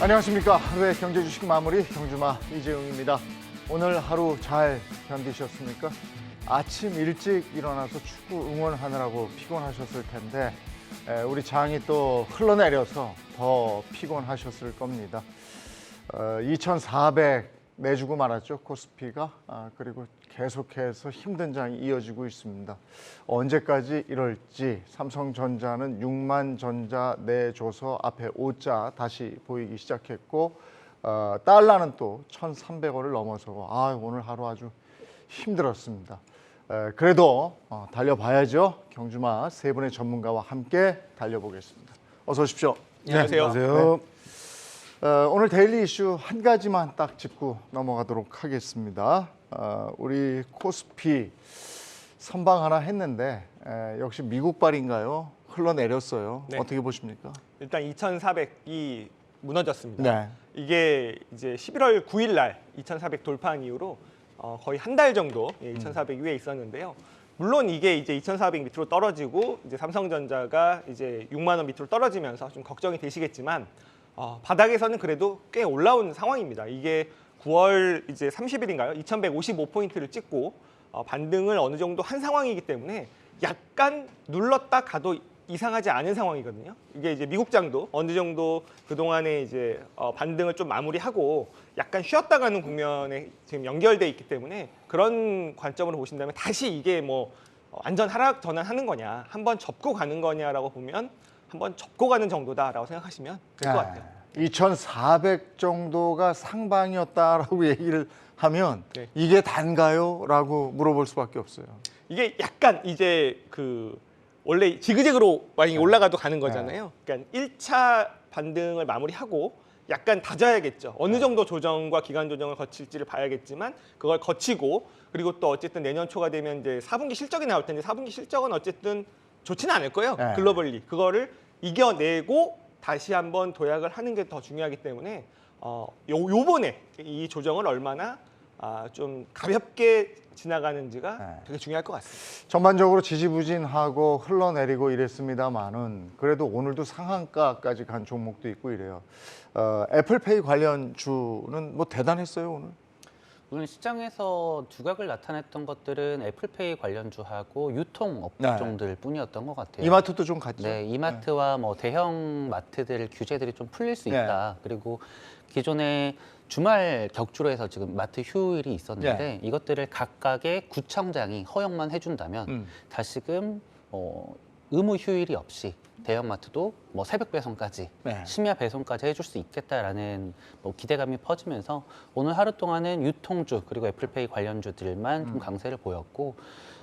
안녕하십니까. 하루의 경제 주식 마무리 경주마 이재용입니다. 오늘 하루 잘 견디셨습니까? 아침 일찍 일어나서 축구 응원하느라고 피곤하셨을 텐데 우리 장이 또 흘러내려서 더 피곤하셨을 겁니다. 2,400 내주고 말았죠, 코스피가. 그리고 계속해서 힘든 장이 이어지고 있습니다. 언제까지 이럴지. 삼성전자는 6만 전자 내줘서 앞에 5자 다시 보이기 시작했고, 달러는 또 1,300원을 넘어서고 오늘 하루 아주 힘들었습니다. 그래도 달려봐야죠. 경주마 세 분의 전문가와 함께 달려보겠습니다. 어서 오십시오. 안녕하세요. 네. 오늘 데일리 이슈 한 가지만 딱 짚고 넘어가도록 하겠습니다. 우리 코스피 선방 하나 했는데 역시 미국발인가요? 흘러내렸어요. 네. 어떻게 보십니까? 일단 2,400이 무너졌습니다. 네. 이게 이제 11월 9일 날 2,400 돌파한 이후로 거의 한 달 정도 2,400 위에 있었는데요. 물론 이게 이제 2,400 밑으로 떨어지고 이제 삼성전자가 이제 6만 원 밑으로 떨어지면서 좀 걱정이 되시겠지만 바닥에서는 그래도 꽤 올라온 상황입니다. 이게 9월 이제 30일인가요? 2,155포인트를 찍고 반등을 어느 정도 한 상황이기 때문에 약간 눌렀다 가도 이상하지 않은 상황이거든요. 이게 이제 미국장도 어느 정도 그동안에 이제 반등을 좀 마무리하고 약간 쉬었다 가는 국면에 지금 연결돼 있기 때문에 그런 관점으로 보신다면 다시 이게 뭐 완전 하락 전환하는 거냐, 한번 접고 가는 거냐라고 보면 한번 접고 가는 정도다라고 생각하시면 될 것 같아요. 2,400 정도가 상방이었다라고 얘기를 하면 네. 이게 단가요? 라고 물어볼 수밖에 없어요. 이게 약간 이제 그 원래 지그재그로 만약에 올라가도 가는 거잖아요. 그러니까 1차 반등을 마무리하고 약간 다져야겠죠. 어느 정도 조정과 기간 조정을 거칠지를 봐야겠지만 그걸 거치고 그리고 또 어쨌든 내년 초가 되면 이제 4분기 실적이 나올 텐데 4분기 실적은 어쨌든 좋지는 않을 거예요. 네. 글로벌리. 그거를 이겨내고 다시 한번 도약을 하는 게 더 중요하기 때문에 요번에 이 조정을 얼마나 좀 가볍게 지나가는지가 되게 중요할 것 같습니다. 전반적으로 지지부진하고 흘러내리고 이랬습니다만은 그래도 오늘도 상한가까지 간 종목도 있고 이래요. 애플페이 관련 주는 뭐 대단했어요 오늘. 오늘 시장에서 두각을 나타냈던 것들은 애플페이 관련주하고 유통업종들 뿐이었던 것 같아요. 이마트도 좀 갔죠. 네, 이마트와 뭐 대형 마트들 규제들이 좀 풀릴 수 있다. 그리고 기존에 주말 격주로 해서 지금 마트 휴일이 있었는데 이것들을 각각의 구청장이 허용만 해준다면 다시금 의무 휴일이 없이 대형마트도 뭐 새벽 배송까지 심야 배송까지 해줄 수 있겠다라는 뭐 기대감이 퍼지면서 오늘 하루 동안은 유통주 그리고 애플페이 관련주들만 좀 강세를 보였고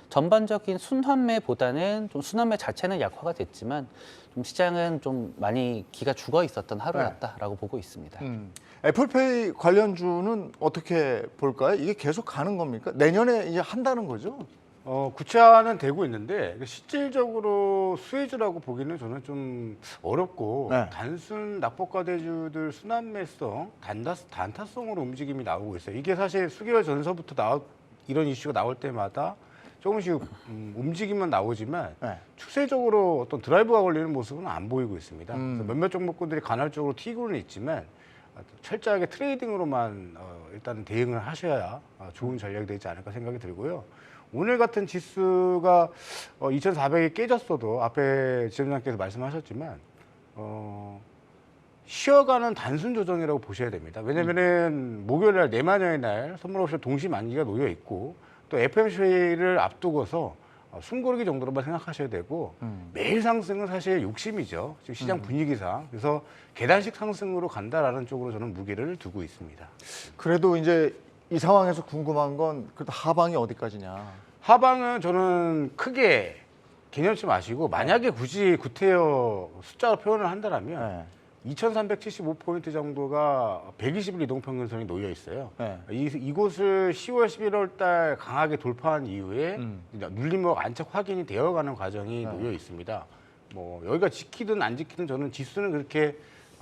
전반적인 순환매보다는 좀 순환매 자체는 약화가 됐지만 좀 시장은 좀 많이 기가 죽어 있었던 하루였다라고 보고 있습니다. 애플페이 관련주는 어떻게 볼까요? 이게 계속 가는 겁니까? 내년에 이제 한다는 거죠? 구체화는 되고 있는데 실질적으로 수혜주라고 보기는 저는 좀 어렵고 단순 납법과대주들 순환매성, 단타성으로 움직임이 나오고 있어요. 이게 사실 수개월 전서부터 이런 이슈가 나올 때마다 조금씩 움직임은 나오지만 추세적으로 어떤 드라이브가 걸리는 모습은 안 보이고 있습니다. 그래서 몇몇 종목군들이 간헐적으로 튀고는 있지만 철저하게 트레이딩으로만 일단 대응을 하셔야 좋은 전략이 되지 않을까 생각이 들고요. 오늘 같은 지수가 2,400이 깨졌어도 앞에 지점장께서 말씀하셨지만 쉬어가는 단순 조정이라고 보셔야 됩니다. 왜냐면은 목요일 날 내만여의 날 선물 옵션 동시 만기가 놓여 있고 또 FOMC를 앞두고서 숨고르기 정도로만 생각하셔야 되고 매일 상승은 사실 욕심이죠. 지금 시장 분위기상. 그래서 계단식 상승으로 간다라는 쪽으로 저는 무게를 두고 있습니다. 그래도 이제 이 상황에서 궁금한 건 그래도 하방이 어디까지냐? 하방은 저는 크게 개념치 마시고 만약에 굳이 구태여 숫자로 표현을 한다면 2,375포인트 정도가 120일 이동평균선이 놓여 있어요. 이곳을 10월, 11월 달 강하게 돌파한 이후에 눌림목 안착 확인이 되어가는 과정이 놓여 있습니다. 뭐 여기가 지키든 안 지키든 저는 지수는 그렇게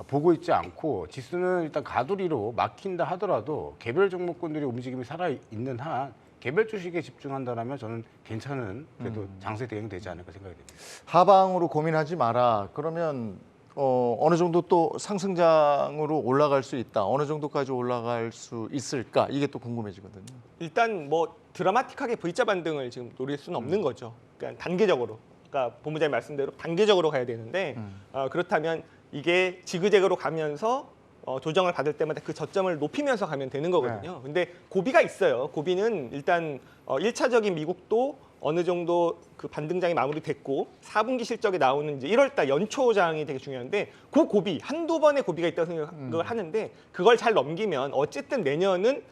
보고 있지 않고 지수는 일단 가두리로 막힌다 하더라도 개별 종목군들이 움직임이 살아있는 한 개별 주식에 집중한다면 저는 괜찮은 그래도 장세 대응되지 않을까 생각이 됩니다. 하방으로 고민하지 마라. 그러면 어느 정도 또 상승장으로 올라갈 수 있다. 어느 정도까지 올라갈 수 있을까? 이게 또 궁금해지거든요. 일단 뭐 드라마틱하게 V자 반등을 지금 노릴 수는 없는 거죠. 그러니까 단계적으로. 그러니까 본부장님 말씀대로 단계적으로 가야 되는데 그렇다면 이게 지그재그로 가면서 조정을 받을 때마다 그 저점을 높이면서 가면 되는 거거든요. 근데 고비가 있어요. 고비는 일단 1차적인 미국도 어느 정도 그 반등장이 마무리됐고 4분기 실적이 나오는 이제 1월 달 연초장이 되게 중요한데 그 고비 한두 번의 고비가 있다고 생각을 하는데 그걸 잘 넘기면 어쨌든 내년은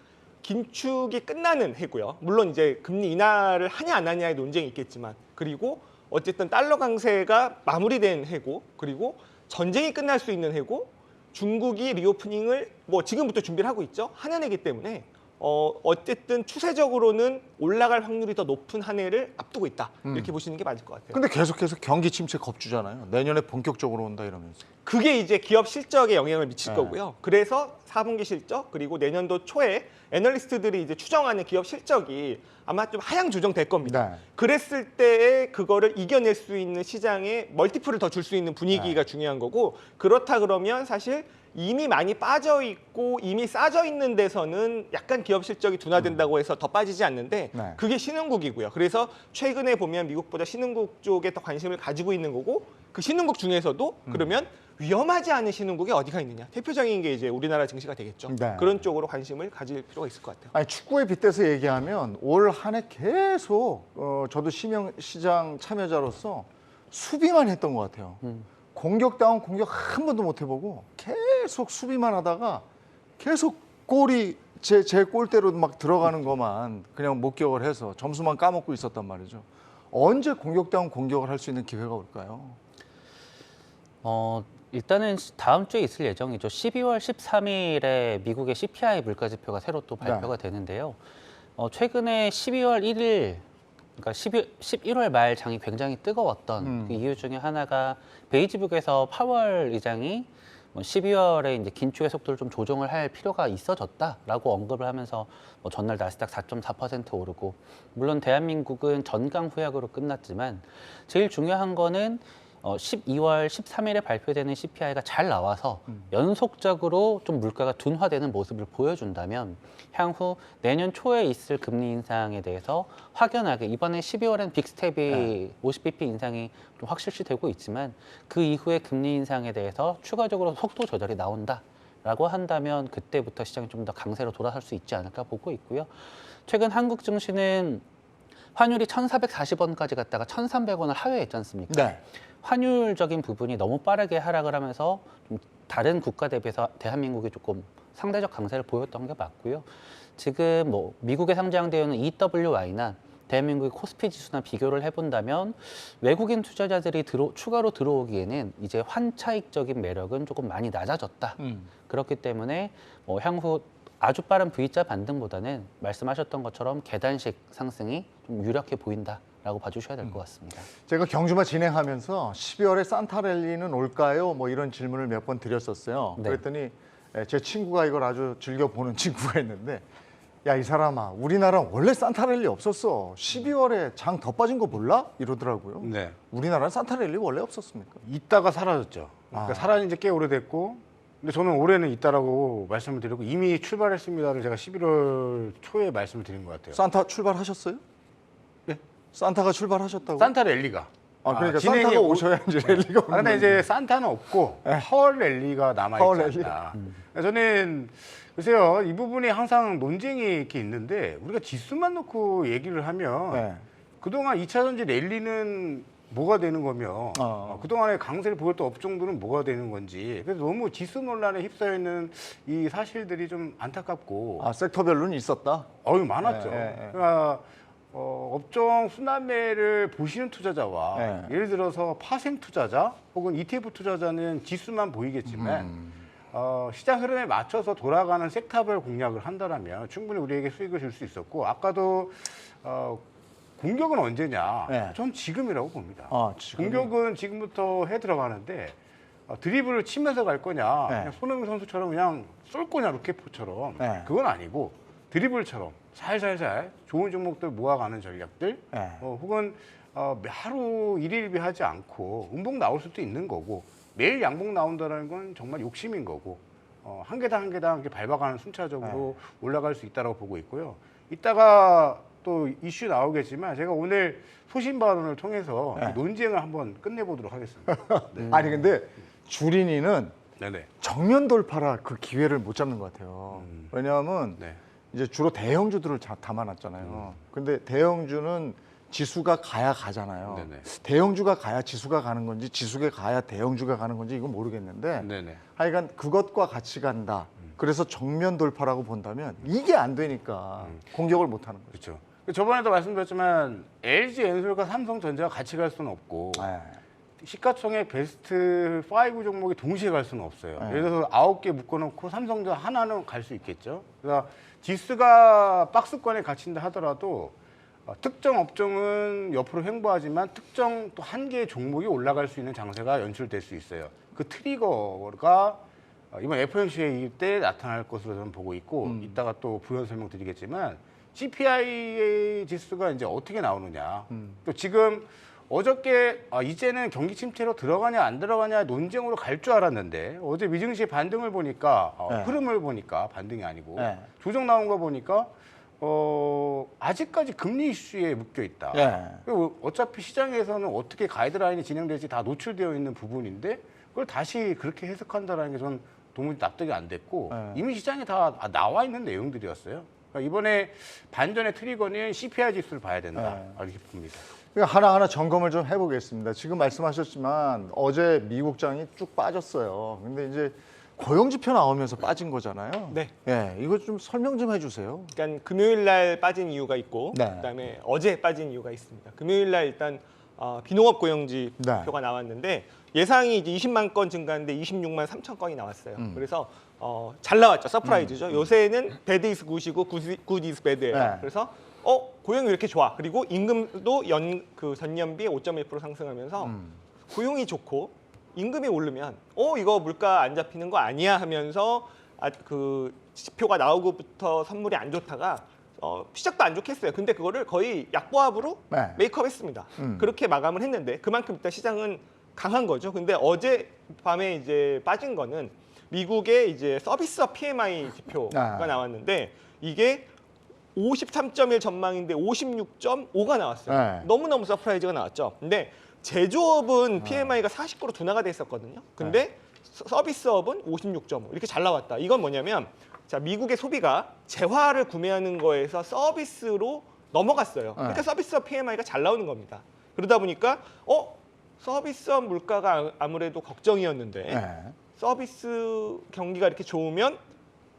긴축이 끝나는 해고요. 물론 이제 금리 인하를 하냐 안 하냐의 논쟁이 있겠지만 그리고 어쨌든 달러 강세가 마무리된 해고 그리고 전쟁이 끝날 수 있는 해고 중국이 리오프닝을 뭐 지금부터 준비를 하고 있죠. 하는 해기 때문에 어쨌든 추세적으로는 올라갈 확률이 더 높은 한 해를 앞두고 있다. 이렇게 보시는 게 맞을 것 같아요. 근데 계속해서 경기 침체 겁주잖아요. 내년에 본격적으로 온다 이러면서. 그게 이제 기업 실적에 영향을 미칠 네. 거고요. 그래서 4분기 실적 그리고 내년도 초에 애널리스트들이 이제 추정하는 기업 실적이 아마 좀 하향 조정될 겁니다. 네. 그랬을 때에 그거를 이겨낼 수 있는 시장에 멀티플을 더 줄 수 있는 분위기가 중요한 거고 그렇다 그러면 사실 이미 많이 빠져 있고 이미 싸져 있는 데서는 약간 기업 실적이 둔화된다고 해서 더 빠지지 않는데 네. 그게 신흥국이고요. 그래서 최근에 보면 미국보다 신흥국 쪽에 더 관심을 가지고 있는 거고 그 신흥국 중에서도 그러면 위험하지 않은 신흥국이 어디가 있느냐. 대표적인 게 이제 우리나라 증시가 되겠죠. 네. 그런 쪽으로 관심을 가질 필요가 있을 것 같아요. 아니 축구에 빗대서 얘기하면 올 한 해 계속 저도 시장 참여자로서 수비만 했던 것 같아요. 공격다운 공격 한 번도 못 해보고 계속 수비만 하다가 계속 골이 제 골대로 막 들어가는 것만 그냥 목격을 해서 점수만 까먹고 있었단 말이죠. 언제 공격다운 공격을 할 수 있는 기회가 올까요? 일단은 다음 주에 있을 예정이죠. 12월 13일에 미국의 CPI 물가지표가 새로 또 발표가 되는데요. 최근에 12월 1일, 그러니까 11월 말 장이 굉장히 뜨거웠던 그 이유 중에 하나가 베이지북에서 파월 의장이 12월에 이제 긴축의 속도를 좀 조정을 할 필요가 있어졌다라고 언급을 하면서 전날 나스닥 4.4% 오르고 물론 대한민국은 전강 후약으로 끝났지만 제일 중요한 거는 12월 13일에 발표되는 CPI가 잘 나와서 연속적으로 좀 물가가 둔화되는 모습을 보여준다면 향후 내년 초에 있을 금리 인상에 대해서 확연하게 이번에 12월엔 빅스텝이 50bp 인상이 좀 확실시되고 있지만 그 이후에 금리 인상에 대해서 추가적으로 속도 조절이 나온다라고 한다면 그때부터 시장이 좀 더 강세로 돌아설 수 있지 않을까 보고 있고요. 최근 한국 증시는 환율이 1,440원까지 갔다가 1,300원을 하회했지 않습니까? 네. 환율적인 부분이 너무 빠르게 하락을 하면서 좀 다른 국가 대비해서 대한민국이 조금 상대적 강세를 보였던 게 맞고요. 지금 뭐 미국에 상장되어 있는 EWY나 대한민국의 코스피 지수나 비교를 해본다면 외국인 투자자들이 추가로 들어오기에는 이제 환차익적인 매력은 조금 많이 낮아졌다. 그렇기 때문에 향후 아주 빠른 V자 반등보다는 말씀하셨던 것처럼 계단식 상승이 좀 유력해 보인다라고 봐주셔야 될 것 같습니다. 제가 경주마 진행하면서 12월에 산타랠리는 올까요? 뭐 이런 질문을 몇 번 드렸었어요. 네. 그랬더니 제 친구가 이걸 아주 즐겨 보는 친구가 있는데 야, 이 사람아, 우리나라 원래 산타랠리 없었어. 12월에 장 더 빠진 거 몰라? 이러더라고요. 네. 우리나라는 산타랠리 원래 없었습니까? 있다가 사라졌죠. 그러니까 사라진 지 꽤 오래됐고 근데 저는 올해는 있다라고 말씀을 드리고 이미 출발했습니다를 제가 11월 초에 말씀을 드린 것 같아요. 산타 출발하셨어요? 네? 산타가 출발하셨다고? 산타 랠리가. 그러니까 진행이 산타가 오셔야 이제 랠리가 오는 근데 이제 산타는 없고 파월 랠리가 파월 남아있지 않나. 저는 글쎄요, 이 부분이 항상 논쟁이 이렇게 있는데 우리가 지수만 놓고 얘기를 하면 네. 그동안 2차 전지 랠리는 뭐가 되는 거며 그동안의 강세를 보였던 업종들은 뭐가 되는 건지 그래서 너무 지수 논란에 휩싸여 있는 이 사실들이 좀 안타깝고 섹터별로는 있었다. 많았죠. 그러니까 업종 순환매를 보시는 투자자와 예를 들어서 파생 투자자 혹은 ETF 투자자는 지수만 보이겠지만 시장 흐름에 맞춰서 돌아가는 섹터별 공략을 한다라면 충분히 우리에게 수익을 줄 수 있었고 아까도 공격은 언제냐? 네. 전 지금이라고 봅니다. 지금. 공격은 지금부터 해 들어가는데 드리블을 치면서 갈 거냐? 그냥 손흥민 선수처럼 그냥 쏠 거냐? 루케포처럼 그건 아니고 드리블처럼 살살살 좋은 종목들 모아가는 전략들 혹은 하루 일일비 하지 않고 음봉 나올 수도 있는 거고 매일 양봉 나온다는 건 정말 욕심인 거고 한 계단 한 계단 이렇게 밟아가는 순차적으로 올라갈 수 있다고 보고 있고요. 이따가 또 이슈 나오겠지만 제가 오늘 소신 발언을 통해서 논쟁을 한번 끝내보도록 하겠습니다. 네. 아니 근데 주린이는 네네. 정면 돌파라 그 기회를 못 잡는 것 같아요. 왜냐하면 네. 이제 주로 대형주들을 담아놨잖아요. 근데 대형주는 지수가 가야 가잖아요. 네네. 대형주가 가야 지수가 가는 건지 지수가 가야 대형주가 가는 건지 이건 모르겠는데 네네. 하여간 그것과 같이 간다. 그래서 정면 돌파라고 본다면 이게 안 되니까 공격을 못 하는 거죠. 그렇죠. 저번에도 말씀드렸지만 LG 엔솔과 삼성전자가 같이 갈 수는 없고 시가총액 베스트 5 종목이 동시에 갈 수는 없어요. 예를 들어서 9개 묶어놓고 삼성전자 하나는 갈 수 있겠죠. 그래서 지수가 박스권에 갇힌다 하더라도 특정 업종은 옆으로 횡보하지만 특정 또 한 개의 종목이 올라갈 수 있는 장세가 연출될 수 있어요. 그 트리거가 이번 FOMC 회의 때 나타날 것으로 저는 보고 있고 이따가 또 부연 설명드리겠지만 CPI 지수가 이제 어떻게 나오느냐. 또 지금 어저께 이제는 경기 침체로 들어가냐 안 들어가냐 논쟁으로 갈 줄 알았는데 어제 미증시 반등을 보니까 흐름을 보니까 반등이 아니고 조정 나온 거 보니까 아직까지 금리 이슈에 묶여 있다. 그리고 어차피 시장에서는 어떻게 가이드라인이 진행될지 다 노출되어 있는 부분인데 그걸 다시 그렇게 해석한다라는 게 저는 도무지 납득이 안 됐고 이미 시장에 다 나와 있는 내용들이었어요. 그러니까 이번에 반전의 트리거는 CPI 지수를 봐야 된다. 이렇게 봅니다. 하나하나 점검을 좀 해보겠습니다. 지금 말씀하셨지만 어제 미국장이 쭉 빠졌어요. 근데 이제 고용지표 나오면서 빠진 거잖아요. 네. 예, 이거 좀 설명 좀 해주세요. 그러니까 금요일 날 빠진 이유가 있고 네. 그다음에 어제 빠진 이유가 있습니다. 금요일 날 일단 비농업 고용지 네. 표가 나왔는데 예상이 이제 20만 건 증가했는데 26만 3천 건이 나왔어요. 그래서 잘 나왔죠. 서프라이즈죠. 요새는 배드 이스 굿이고 굿 이스 배드예요. 네. 그래서 고용이 왜 이렇게 좋아? 그리고 임금도 그 전년비에 5.1% 상승하면서 고용이 좋고 임금이 오르면 이거 물가 안 잡히는 거 아니야 하면서 그 지표가 나오고부터 선물이 안 좋다가 시작도 안 좋겠어요. 근데 그거를 거의 약보합으로 메이크업했습니다. 그렇게 마감을 했는데 그만큼 일단 시장은 강한 거죠. 근데 어제 밤에 이제 빠진 거는 미국의 이제 서비스업 PMI 지표가 나왔는데 이게 53.1 전망인데 56.5가 나왔어요. 너무너무 서프라이즈가 나왔죠. 근데 제조업은 PMI가 49로 둔화가 돼 있었거든요. 근데 서비스업은 56.5 이렇게 잘 나왔다. 이건 뭐냐면 자, 미국의 소비가 재화를 구매하는 거에서 서비스로 넘어갔어요. 그러니까 서비스업 PMI가 잘 나오는 겁니다. 그러다 보니까 서비스업 물가가 아무래도 걱정이었는데 서비스 경기가 이렇게 좋으면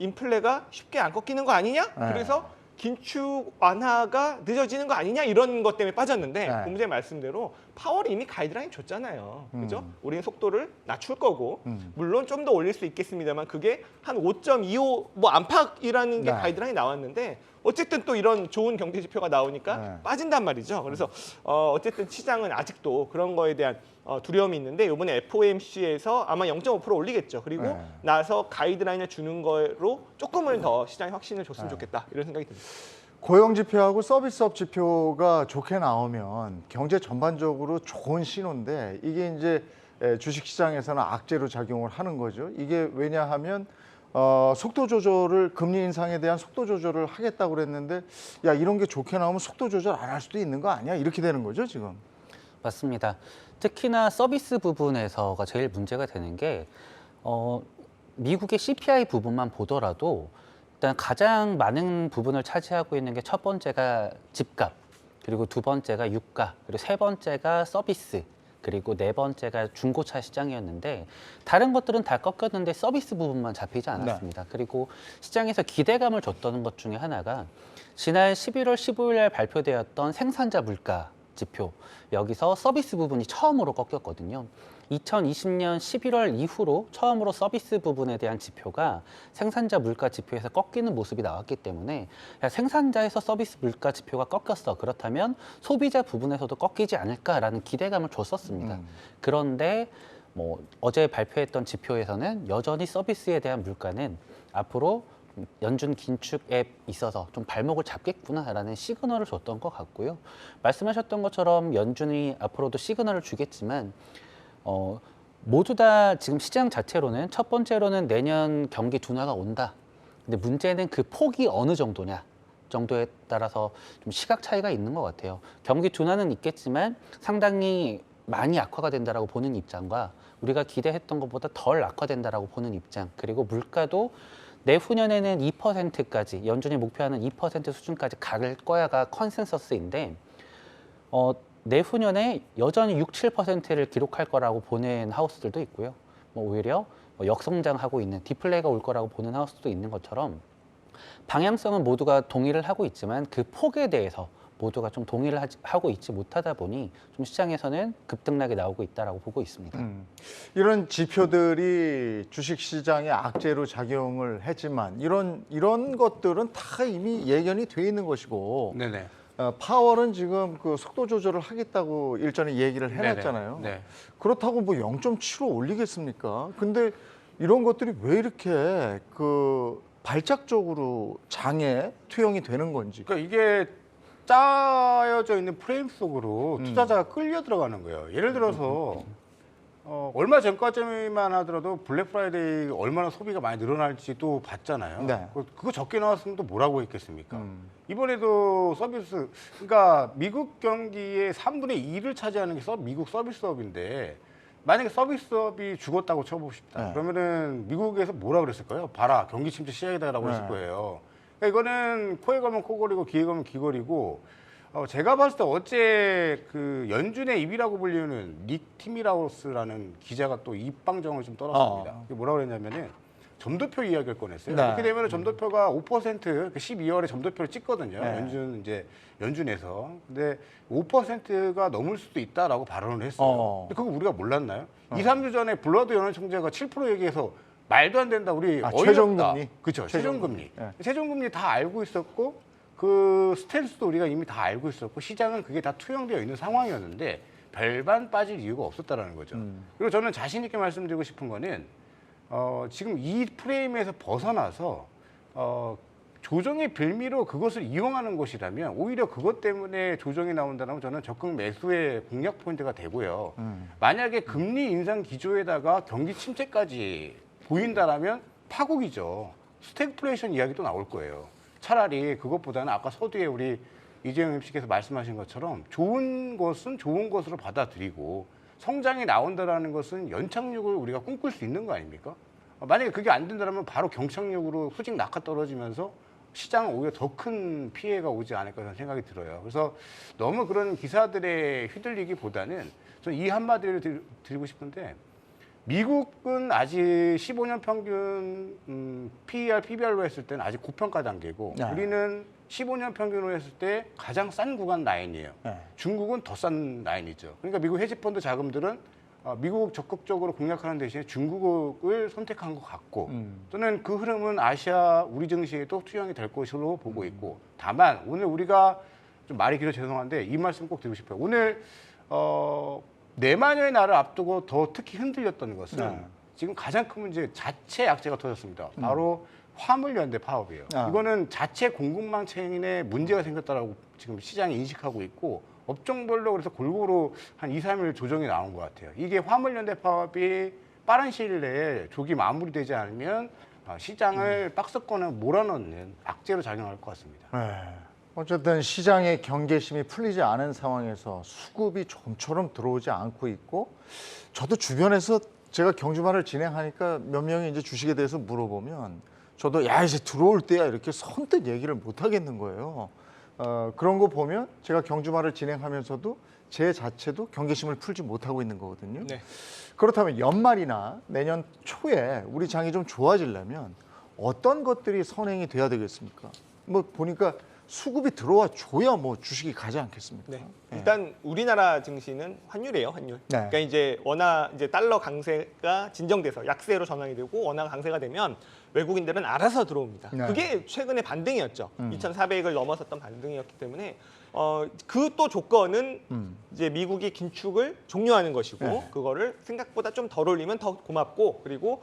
인플레가 쉽게 안 꺾이는 거 아니냐? 그래서 긴축 완화가 늦어지는 거 아니냐 이런 것 때문에 빠졌는데 본부장님 말씀대로 파월이 이미 가이드라인 줬잖아요. 그죠? 우리는 속도를 낮출 거고 물론 좀 더 올릴 수 있겠습니다만 그게 한 5.25 뭐 안팎이라는 게 가이드라인이 나왔는데 어쨌든 또 이런 좋은 경제 지표가 나오니까 빠진단 말이죠. 그래서 어쨌든 시장은 아직도 그런 거에 대한 두려움이 있는데 이번에 FOMC에서 아마 0.5% 올리겠죠. 그리고 나서 가이드라인을 주는 거로 조금은 더 시장에 확신을 줬으면 좋겠다 이런 생각이 듭니다. 고용 지표하고 서비스업 지표가 좋게 나오면 경제 전반적으로 좋은 신호인데 이게 이제 주식 시장에서는 악재로 작용을 하는 거죠. 이게 왜냐하면 속도 조절을 금리 인상에 대한 속도 조절을 하겠다고 그랬는데 야 이런 게 좋게 나오면 속도 조절 안 할 수도 있는 거 아니야? 이렇게 되는 거죠 지금. 맞습니다. 특히나 서비스 부분에서가 제일 문제가 되는 게 미국의 CPI 부분만 보더라도 일단 가장 많은 부분을 차지하고 있는 게 첫 번째가 집값, 그리고 두 번째가 유가, 그리고 세 번째가 서비스, 그리고 네 번째가 중고차 시장이었는데 다른 것들은 다 꺾였는데 서비스 부분만 잡히지 않았습니다. 그리고 시장에서 기대감을 줬던 것 중에 하나가 지난 11월 15일 날 발표되었던 생산자 물가 지표, 여기서 서비스 부분이 처음으로 꺾였거든요. 2020년 11월 이후로 처음으로 서비스 부분에 대한 지표가 생산자 물가 지표에서 꺾이는 모습이 나왔기 때문에 야, 생산자에서 서비스 물가 지표가 꺾였어. 그렇다면 소비자 부분에서도 꺾이지 않을까라는 기대감을 줬었습니다. 그런데 뭐 어제 발표했던 지표에서는 여전히 서비스에 대한 물가는 앞으로 연준 긴축에 있어서 좀 발목을 잡겠구나라는 시그널을 줬던 것 같고요. 말씀하셨던 것처럼 연준이 앞으로도 시그널을 주겠지만 모두 다 지금 시장 자체로는 첫 번째로는 내년 경기 둔화가 온다. 근데 문제는 그 폭이 어느 정도냐 정도에 따라서 좀 시각 차이가 있는 것 같아요. 경기 둔화는 있겠지만 상당히 많이 악화가 된다라고 보는 입장과 우리가 기대했던 것보다 덜 악화된다라고 보는 입장, 그리고 물가도 내후년에는 2%까지 연준이 목표하는 2% 수준까지 갈 거야가 컨센서스인데 내후년에 여전히 6, 7%를 기록할 거라고 보는 하우스들도 있고요. 오히려 역성장하고 있는 디플레이가 올 거라고 보는 하우스도 있는 것처럼 방향성은 모두가 동의를 하고 있지만 그 폭에 대해서 모두가 좀 동의를 하고 있지 못하다 보니 좀 시장에서는 급등락이 나오고 있다라고 보고 있습니다. 이런 지표들이 주식시장에 악재로 작용을 했지만 이런 것들은 다 이미 예견이 돼 있는 것이고 네네. 파월은 지금 그 속도 조절을 하겠다고 일전에 얘기를 해놨잖아요. 네. 그렇다고 뭐 0.75 올리겠습니까? 근데 이런 것들이 왜 이렇게 그 발작적으로 장에 투영이 되는 건지. 그러니까 이게 짜여져 있는 프레임 속으로 투자자가 끌려 들어가는 거예요. 예를 들어서 얼마 전까지만 하더라도 블랙 프라이데이 얼마나 소비가 많이 늘어날지도 봤잖아요. 네. 그거 적게 나왔으면 또 뭐라고 했겠습니까? 이번에도 서비스, 그러니까 미국 경기의 3분의 2를 차지하는 게 미국 서비스업인데 만약에 서비스업이 죽었다고 쳐봅시다. 네. 그러면은 미국에서 뭐라 그랬을까요? 봐라, 경기 침체 시작이다라고 했을 거예요. 그러니까 이거는 코에 걸면 코걸이고 귀에 걸면 귀걸이고 제가 봤을 때 어제 그 연준의 입이라고 불리는 닉 티미라우스라는 기자가 또 입방정을 좀 떨었습니다. 그게 뭐라고 그랬냐면은 점도표 이야기를 꺼냈어요. 네. 이렇게 되면 점도표가 5% 12월에 점도표를 찍거든요. 네. 연준에서. 근데 5%가 넘을 수도 있다라고 발언을 했어요. 근데 그거 우리가 몰랐나요? 2, 3주 전에 블러드 연준총재가 7% 얘기해서 말도 안 된다. 우리 어이없다. 최종금리. 그렇죠. 최종금리. 네. 최종금리 다 알고 있었고 그 스탠스도 우리가 이미 다 알고 있었고 시장은 그게 다 투영되어 있는 상황이었는데 별반 빠질 이유가 없었다라는 거죠. 그리고 저는 자신 있게 말씀드리고 싶은 거는 지금 이 프레임에서 벗어나서 조정의 빌미로 그것을 이용하는 것이라면 오히려 그것 때문에 조정이 나온다면 저는 적극 매수의 공략 포인트가 되고요. 만약에 금리 인상 기조에다가 경기 침체까지 보인다라면 파국이죠. 스태그플레이션 이야기도 나올 거예요. 차라리 그것보다는 아까 서두에 우리 이재용 MC께서 말씀하신 것처럼 좋은 것은 좋은 것으로 받아들이고 성장이 나온다라는 것은 연착륙을 우리가 꿈꿀 수 있는 거 아닙니까? 만약에 그게 안 된다면 바로 경착륙으로 수직 낙하 떨어지면서 시장은 오히려 더 큰 피해가 오지 않을까 하는 생각이 들어요. 그래서 너무 그런 기사들에 휘둘리기보다는 저는 이 한마디를 드리고 싶은데 미국은 아직 15년 평균 PER, PBR로 했을 때는 아직 고평가 단계고 네. 우리는 15년 평균으로 했을 때 가장 싼 구간 라인이에요. 네. 중국은 더 싼 라인이죠. 그러니까 미국 헤지펀드 자금들은 미국 적극적으로 공략하는 대신에 중국을 선택한 것 같고 저는 그 흐름은 아시아 우리 증시에도 투영이 될 것으로 보고 있고 다만 오늘 우리가 좀 말이 길어 죄송한데 이 말씀 꼭 드리고 싶어요. 오늘 내마녀의 날을 앞두고 더 특히 흔들렸던 것은 지금 가장 큰 문제 자체 약재가 터졌습니다. 바로 화물연대 파업이에요. 이거는 자체 공급망 체인에 문제가 생겼다라고 지금 시장이 인식하고 있고 업종별로 그래서 골고루 한 2, 3일 조정이 나온 것 같아요. 이게 화물연대 파업이 빠른 시일 내에 조기 마무리되지 않으면 시장을 박스권에 몰아넣는 악재로 작용할 것 같습니다. 네. 어쨌든 시장의 경계심이 풀리지 않은 상황에서 수급이 좀처럼 들어오지 않고 있고 저도 주변에서 제가 경주말을 진행하니까 몇 명이 이제 주식에 대해서 물어보면 저도 야 이제 들어올 때야 이렇게 선뜻 얘기를 못 하겠는 거예요. 그런 거 보면 제가 경주말을 진행하면서도 제 자체도 경계심을 풀지 못하고 있는 거거든요. 네. 그렇다면 연말이나 내년 초에 우리 장이 좀 좋아지려면 어떤 것들이 선행이 돼야 되겠습니까? 뭐 보니까 수급이 들어와 줘야 뭐 주식이 가지 않겠습니까? 네. 일단 우리나라 증시는 환율이에요, 환율. 네. 그러니까 이제 워낙 이제 달러 강세가 진정돼서 약세로 전환이 되고 원화 강세가 되면 외국인들은 알아서 들어옵니다. 네. 그게 최근의 반등이었죠. 2,400을 넘어섰던 반등이었기 때문에 그 또 조건은 이제 미국이 긴축을 종료하는 것이고 네. 그거를 생각보다 좀 덜 올리면 더 고맙고 그리고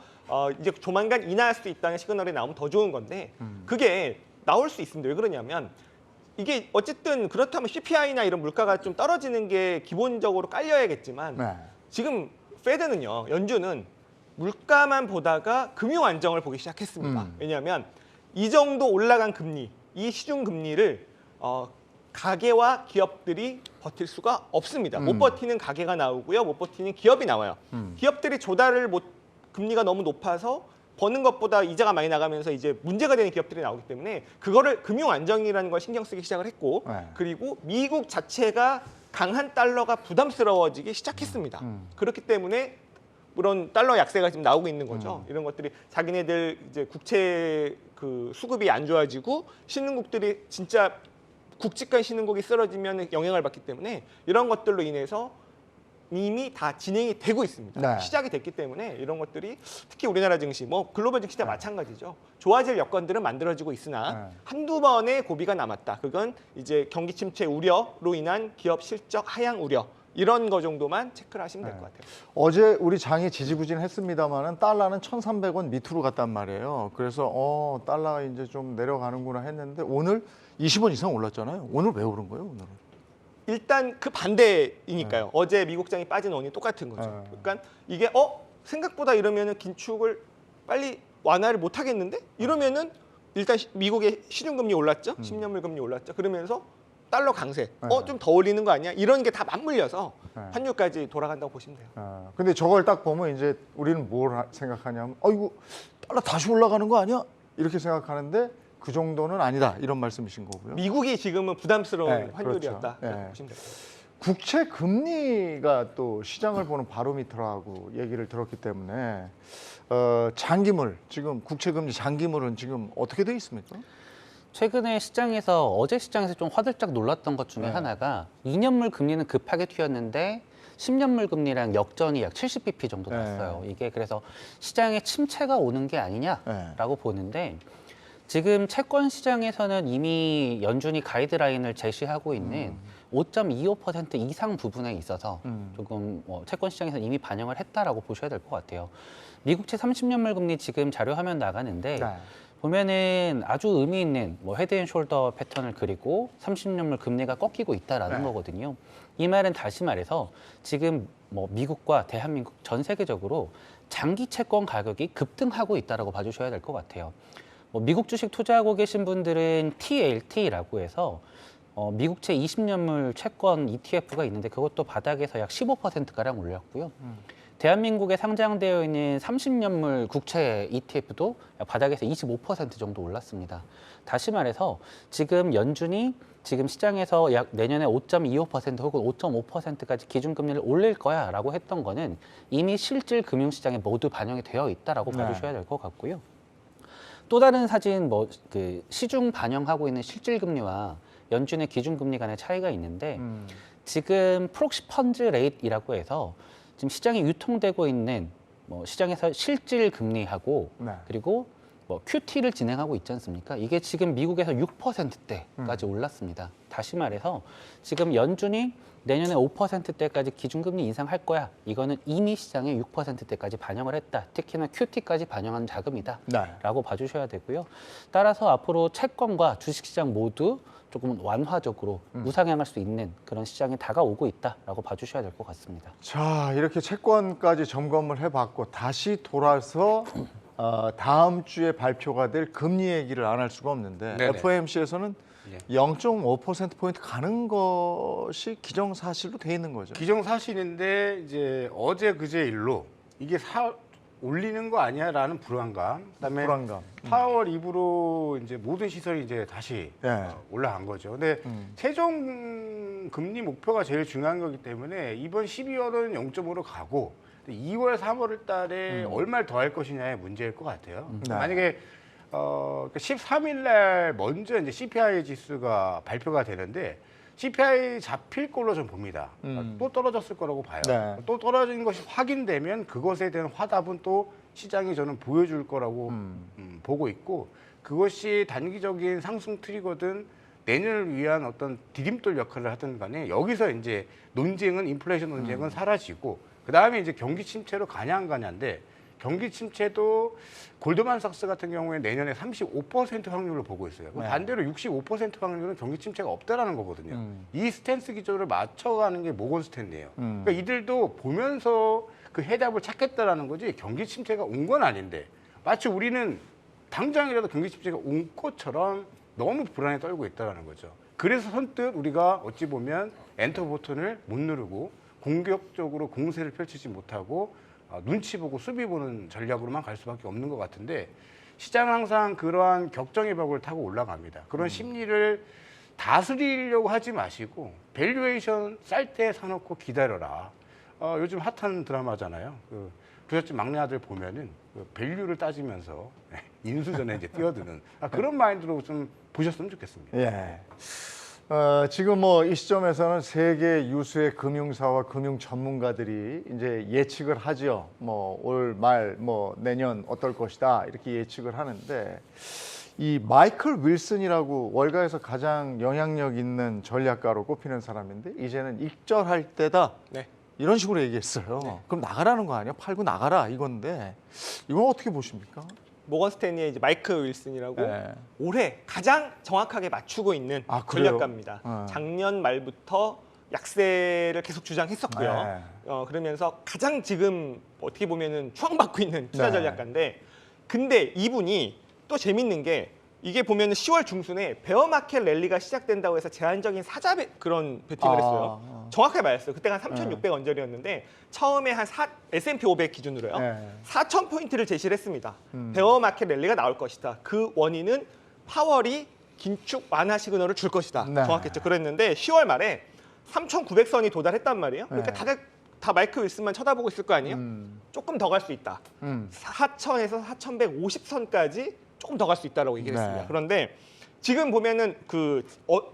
이제 조만간 인하할 수 있다는 시그널이 나오면 더 좋은 건데 그게 나올 수 있습니다. 왜 그러냐면 이게 어쨌든 그렇다면 CPI나 이런 물가가 좀 떨어지는 게 기본적으로 깔려야겠지만 네. 지금 페드는요, 연준은 물가만 보다가 금융 안정을 보기 시작했습니다. 왜냐하면 이 정도 올라간 금리, 이 시중 금리를 가계와 기업들이 버틸 수가 없습니다. 못 버티는 가계가 나오고요, 못 버티는 기업이 나와요. 기업들이 조달을 금리가 너무 높아서 버는 것보다 이자가 많이 나가면서 이제 문제가 되는 기업들이 나오기 때문에 그거를 금융 안정이라는 걸 신경 쓰기 시작을 했고, 네. 그리고 미국 자체가 강한 달러가 부담스러워지기 시작했습니다. 그렇기 때문에 그런 달러 약세가 지금 나오고 있는 거죠. 이런 것들이 자기네들 이제 국채 그 수급이 안 좋아지고 신흥국들이 진짜 굵직한 신흥국이 쓰러지면 영향을 받기 때문에 이런 것들로 인해서 이미 다 진행이 되고 있습니다. 네. 시작이 됐기 때문에 이런 것들이 특히 우리나라 증시, 뭐 글로벌 증시 다 마찬가지죠. 좋아질 여건들은 만들어지고 있으나 한두 번의 고비가 남았다. 그건 이제 경기 침체 우려로 인한 기업 실적 하향 우려. 이런 거 정도만 체크를 하시면 될 것 같아요. 어제 우리 장이 지지부진했습니다만은 달러는 1,300원 밑으로 갔단 말이에요. 그래서 달러가 이제 좀 내려가는구나 했는데 오늘 20원 이상 올랐잖아요. 오늘 왜 오른 거예요? 오늘은? 일단 그 반대이니까요. 어제 미국장이 빠진 원인이 똑같은 거죠. 그러니까 이게 생각보다 이러면은 긴축을 빨리 완화를 못 하겠는데? 이러면은 일단 미국의 시중금리 올랐죠. 10년물 금리 올랐죠. 그러면서 달러 강세. 좀 더 올리는 거 아니야? 이런 게 다 맞물려서 환율까지 돌아간다고 보시면 돼요. 근데 저걸 딱 보면 이제 우리는 뭘 생각하냐면 이거 달러 다시 올라가는 거 아니야? 이렇게 생각하는데 그 정도는 아니다. 이런 말씀이신 거고요. 미국이 지금은 부담스러운 네, 환율이었다. 그렇죠. 네. 보시면 돼요. 국채 금리가 또 시장을 보는 바로미터라고 얘기를 들었기 때문에 장기물 지금 국채 금리 장기물은 지금 어떻게 돼 있습니까? 최근에 시장에서 어제 시장에서 좀 화들짝 놀랐던 것 중에 하나가 2년물 금리는 급하게 튀었는데 10년물 금리랑 역전이 약 70bp 정도 났어요. 이게 그래서 시장에 침체가 오는 게 아니냐라고 보는데 지금 채권 시장에서는 이미 연준이 가이드라인을 제시하고 있는 5.25% 이상 부분에 있어서 조금 채권 시장에서 이미 반영을 했다라고 보셔야 될 것 같아요. 미국채 30년물 금리 지금 자료 화면 나가는데 보면은 아주 의미 있는 헤드앤숄더 패턴을 그리고 30년물 금리가 꺾이고 있다라는 거거든요. 이 말은 다시 말해서 지금 미국과 대한민국 전 세계적으로 장기 채권 가격이 급등하고 있다라고 봐주셔야 될 것 같아요. 미국 주식 투자하고 계신 분들은 TLT라고 해서 미국채 20년물 채권 ETF가 있는데 그것도 바닥에서 약 15%가량 올렸고요. 대한민국에 상장되어 있는 30년물 국채 ETF도 바닥에서 25% 정도 올랐습니다. 다시 말해서 지금 연준이 지금 시장에서 약 내년에 5.25% 혹은 5.5%까지 기준금리를 올릴 거야라고 했던 거는 이미 실질 금융시장에 모두 반영이 되어 있다라고 봐주셔야 될 것 같고요. 또 다른 사진 그 시중 반영하고 있는 실질 금리와 연준의 기준금리 간의 차이가 있는데 지금 프록시 펀드 레이트이라고 해서 지금 시장에 유통되고 있는 시장에서 실질 금리하고 그리고 QT를 진행하고 있지 않습니까? 이게 지금 미국에서 6%대까지 올랐습니다. 다시 말해서 지금 연준이 내년에 5%대까지 기준금리 인상할 거야. 이거는 이미 시장에 6%대까지 반영을 했다. 특히나 QT까지 반영한 자금이다. 라고 봐주셔야 되고요. 따라서 앞으로 채권과 주식시장 모두 조금 완화적으로 우상향할 수 있는 그런 시장이 다가오고 있다라고 봐주셔야 될 것 같습니다. 자, 이렇게 채권까지 점검을 해봤고 다시 돌아서 다음 주에 발표가 될 금리 얘기를 안 할 수가 없는데 FOMC에서는 0.5%포인트 가는 것이 기정사실로 돼 있는 거죠. 기정사실인데 이제 어제 그제 일로 이게 올리는 거 아니야라는 불안감. 그다음에 불안감. 4월 이후로 이제 모든 시설이 이제 다시 올라간 거죠. 근데 최종 금리 목표가 제일 중요한 거기 때문에 이번 12월은 0.5로 가고 2월, 3월 달에 얼마를 더 할 것이냐의 문제일 것 같아요. 만약에 13일 날 먼저 이제 CPI 지수가 발표가 되는데 CPI 잡힐 걸로 좀 봅니다. 또 떨어졌을 거라고 봐요. 또 떨어진 것이 확인되면 그것에 대한 화답은 또 시장이 저는 보여줄 거라고 보고 있고 그것이 단기적인 상승 트리거든 내년을 위한 어떤 디딤돌 역할을 하든 간에 여기서 이제 논쟁은 인플레이션 논쟁은 사라지고 그 다음에 이제 경기 침체로 가냐 안 가냐인데 경기 침체도 골드만삭스 같은 경우에 내년에 35% 확률을 보고 있어요. 반대로 65% 확률은 경기 침체가 없다라는 거거든요. 이 스탠스 기조를 맞춰가는 게 모건 스탠리예요. 그러니까 이들도 보면서 그 해답을 찾겠다라는 거지 경기 침체가 온 건 아닌데 마치 우리는 당장이라도 경기 침체가 온 것처럼 너무 불안에 떨고 있다는 거죠. 그래서 선뜻 우리가 어찌 보면 엔터 버튼을 못 누르고 공격적으로 공세를 펼치지 못하고 눈치 보고 수비 보는 전략으로만 갈 수밖에 없는 것 같은데 시장은 항상 그러한 격정의 벽을 타고 올라갑니다. 그런 심리를 다스리려고 하지 마시고 밸류에이션 쌀 때 사놓고 기다려라. 요즘 핫한 드라마잖아요. 그 부잣집 막내 아들 보면은 그 밸류를 따지면서 인수전에 이제 뛰어드는 그런 마인드로 좀 보셨으면 좋겠습니다. 예. 지금 뭐 이 시점에서는 세계 유수의 금융사와 금융 전문가들이 이제 예측을 하죠. 뭐 올 말, 뭐 내년 어떨 것이다 이렇게 예측을 하는데 이 마이클 윌슨이라고 월가에서 가장 영향력 있는 전략가로 꼽히는 사람인데 이제는 익절할 때다. 네. 이런 식으로 얘기했어요. 네. 그럼 나가라는 거 아니야? 팔고 나가라 이건데 이건 어떻게 보십니까? 모건 스탠리의 이제 마이크 윌슨이라고 네. 올해 가장 정확하게 맞추고 있는 아, 그래요? 전략가입니다. 작년 말부터 약세를 계속 주장했었고요. 네. 그러면서 가장 지금 어떻게 보면은 추앙받고 있는 투자 네. 전략가인데, 근데 이분이 또 재밌는 게 이게 보면은 10월 중순에 베어마켓 랠리가 시작된다고 해서 제한적인 사자 그런 베팅을 했어요. 정확하게 맞았어요. 그때가 한 3,600 언저리였는데 처음에 한 S&P 500 기준으로요. 네. 4,000포인트를 제시를 했습니다. 베어마켓 랠리가 나올 것이다. 그 원인은 파월이 긴축 완화 시그널을 줄 것이다. 네. 정확했죠. 그랬는데 10월 말에 3,900선이 도달했단 말이에요. 그러니까 네. 다들 다 마이크 윌슨만 쳐다보고 있을 거 아니에요. 조금 더 갈 수 있다. 4,000에서 4,150선까지 조금 더 갈 수 있다라고 얘기를 했습니다. 네. 그런데 지금 보면은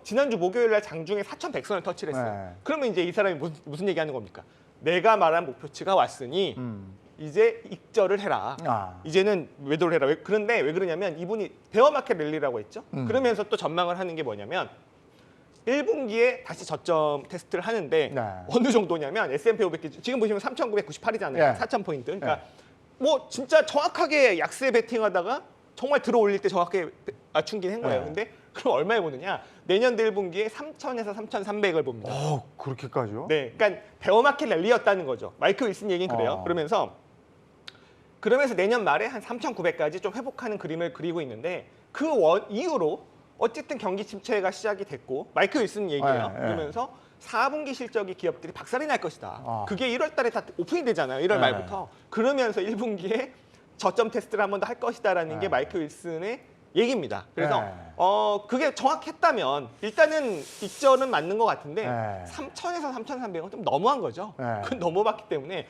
지난주 목요일 날 장중에 4,100선을 터치를 했어요. 네. 그러면 이제 이 사람이 무슨 얘기하는 겁니까? 내가 말한 목표치가 왔으니 이제 익절을 해라. 이제는 매도를 해라. 그런데 왜 그러냐면 이분이 베어마켓 랠리라고 했죠. 그러면서 또 전망을 하는 게 뭐냐면 1분기에 다시 저점 테스트를 하는데 네. 어느 정도냐면 S&P 500 기준 지금 보시면 3,998이잖아요. 네. 4,000포인트. 그러니까 뭐 진짜 정확하게 약세 베팅하다가 정말 들어올릴 때 정확하게 맞춘긴 한 거예요. 네. 근데 그럼 얼마에 보느냐? 내년도 1분기에 3,000에서 3,300을 봅니다. 그렇게까지요? 네, 그러니까 베어마켓 랠리였다는 거죠. 마이클 윌슨 얘기는 그래요. 그러면서 내년 말에 한 3,900까지 좀 회복하는 그림을 그리고 있는데 그 이후로 어쨌든 경기 침체가 시작이 됐고 마이클 윌슨 얘기예요. 네, 그러면서 4분기 실적이 기업들이 박살이 날 것이다. 아. 그게 1월 달에 다 오픈이 되잖아요. 1월 네. 말부터. 그러면서 1분기에 저점 테스트를 한 번 더 할 것이다라는 게 마이클 윌슨의 얘기입니다. 그래서 네. 그게 정확했다면 일단은 익절은 맞는 것 같은데 네. 3,000에서 3,300은 좀 너무한 거죠. 네. 그건 넘어봤기 때문에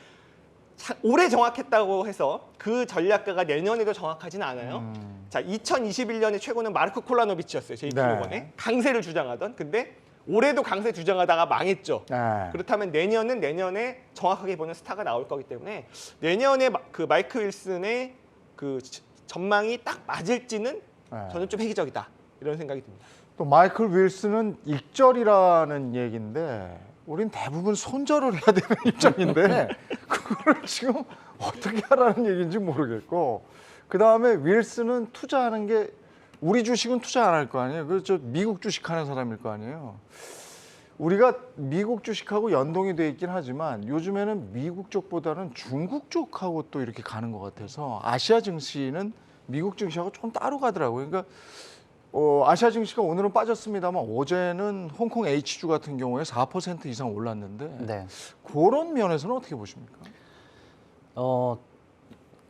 올해 정확했다고 해서 그 전략가가 내년에도 정확하지는 않아요. 자, 2021년의 최고는 마르크 콜라노비치였어요. JP모건의 네. 강세를 주장하던. 근데 올해도 강세 주장하다가 망했죠. 네. 그렇다면 내년은 내년에 정확하게 보는 스타가 나올 거기 때문에 내년에 그 마이크 윌슨의 그 전망이 딱 맞을지는 저는 좀 획기적이다 이런 생각이 듭니다. 또 마이클 윌슨은 익절이라는 얘기인데 우린 대부분 손절을 해야 되는 입장인데 그걸 지금 어떻게 하라는 얘기인지 모르겠고 그 다음에 윌슨은 투자하는 게 우리 주식은 투자 안 할 거 아니에요. 그저 미국 주식하는 사람일 거 아니에요. 우리가 미국 주식하고 연동이 돼 있긴 하지만 요즘에는 미국 쪽보다는 중국 쪽하고 또 이렇게 가는 것 같아서 아시아 증시는 미국 증시하고 좀 따로 가더라고요. 그러니까 아시아 증시가 오늘은 빠졌습니다만 어제는 홍콩 H주 같은 경우에 4% 이상 올랐는데 네. 그런 면에서는 어떻게 보십니까?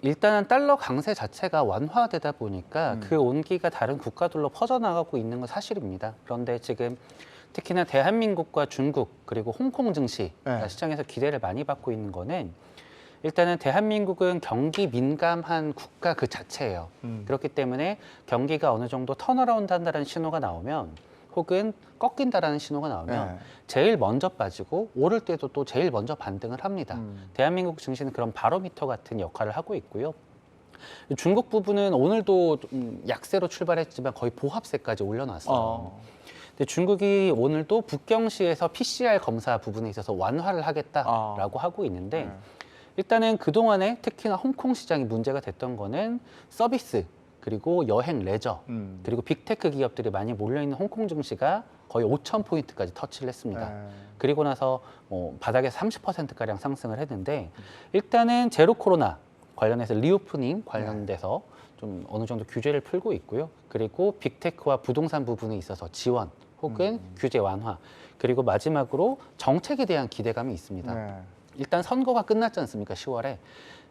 일단은 달러 강세 자체가 완화되다 보니까 그 온기가 다른 국가들로 퍼져나가고 있는 건 사실입니다. 그런데 지금 특히나 대한민국과 중국 그리고 홍콩 증시가 네. 시장에서 기대를 많이 받고 있는 거는 일단은 대한민국은 경기 민감한 국가 그 자체예요. 그렇기 때문에 경기가 어느 정도 턴어라운드 한다는 신호가 나오면 혹은 꺾인다라는 신호가 나오면 네. 제일 먼저 빠지고 오를 때도 또 제일 먼저 반등을 합니다. 대한민국 증시는 그런 바로미터 같은 역할을 하고 있고요. 중국 부분은 오늘도 좀 약세로 출발했지만 거의 보합세까지 올려놨어요. 근데 중국이 오늘도 북경시에서 PCR 검사 부분에 있어서 완화를 하겠다라고 하고 있는데 일단은 그동안에 특히나 홍콩 시장이 문제가 됐던 거는 서비스 그리고 여행, 레저 그리고 빅테크 기업들이 많이 몰려있는 홍콩 증시가 거의 5,000포인트까지 터치를 했습니다. 네. 그리고 나서 바닥에서 30%가량 상승을 했는데 일단은 제로 코로나 관련해서 리오프닝 관련돼서 좀 어느 정도 규제를 풀고 있고요. 그리고 빅테크와 부동산 부분에 있어서 지원 혹은 규제 완화 그리고 마지막으로 정책에 대한 기대감이 있습니다. 네. 일단 선거가 끝났지 않습니까? 10월에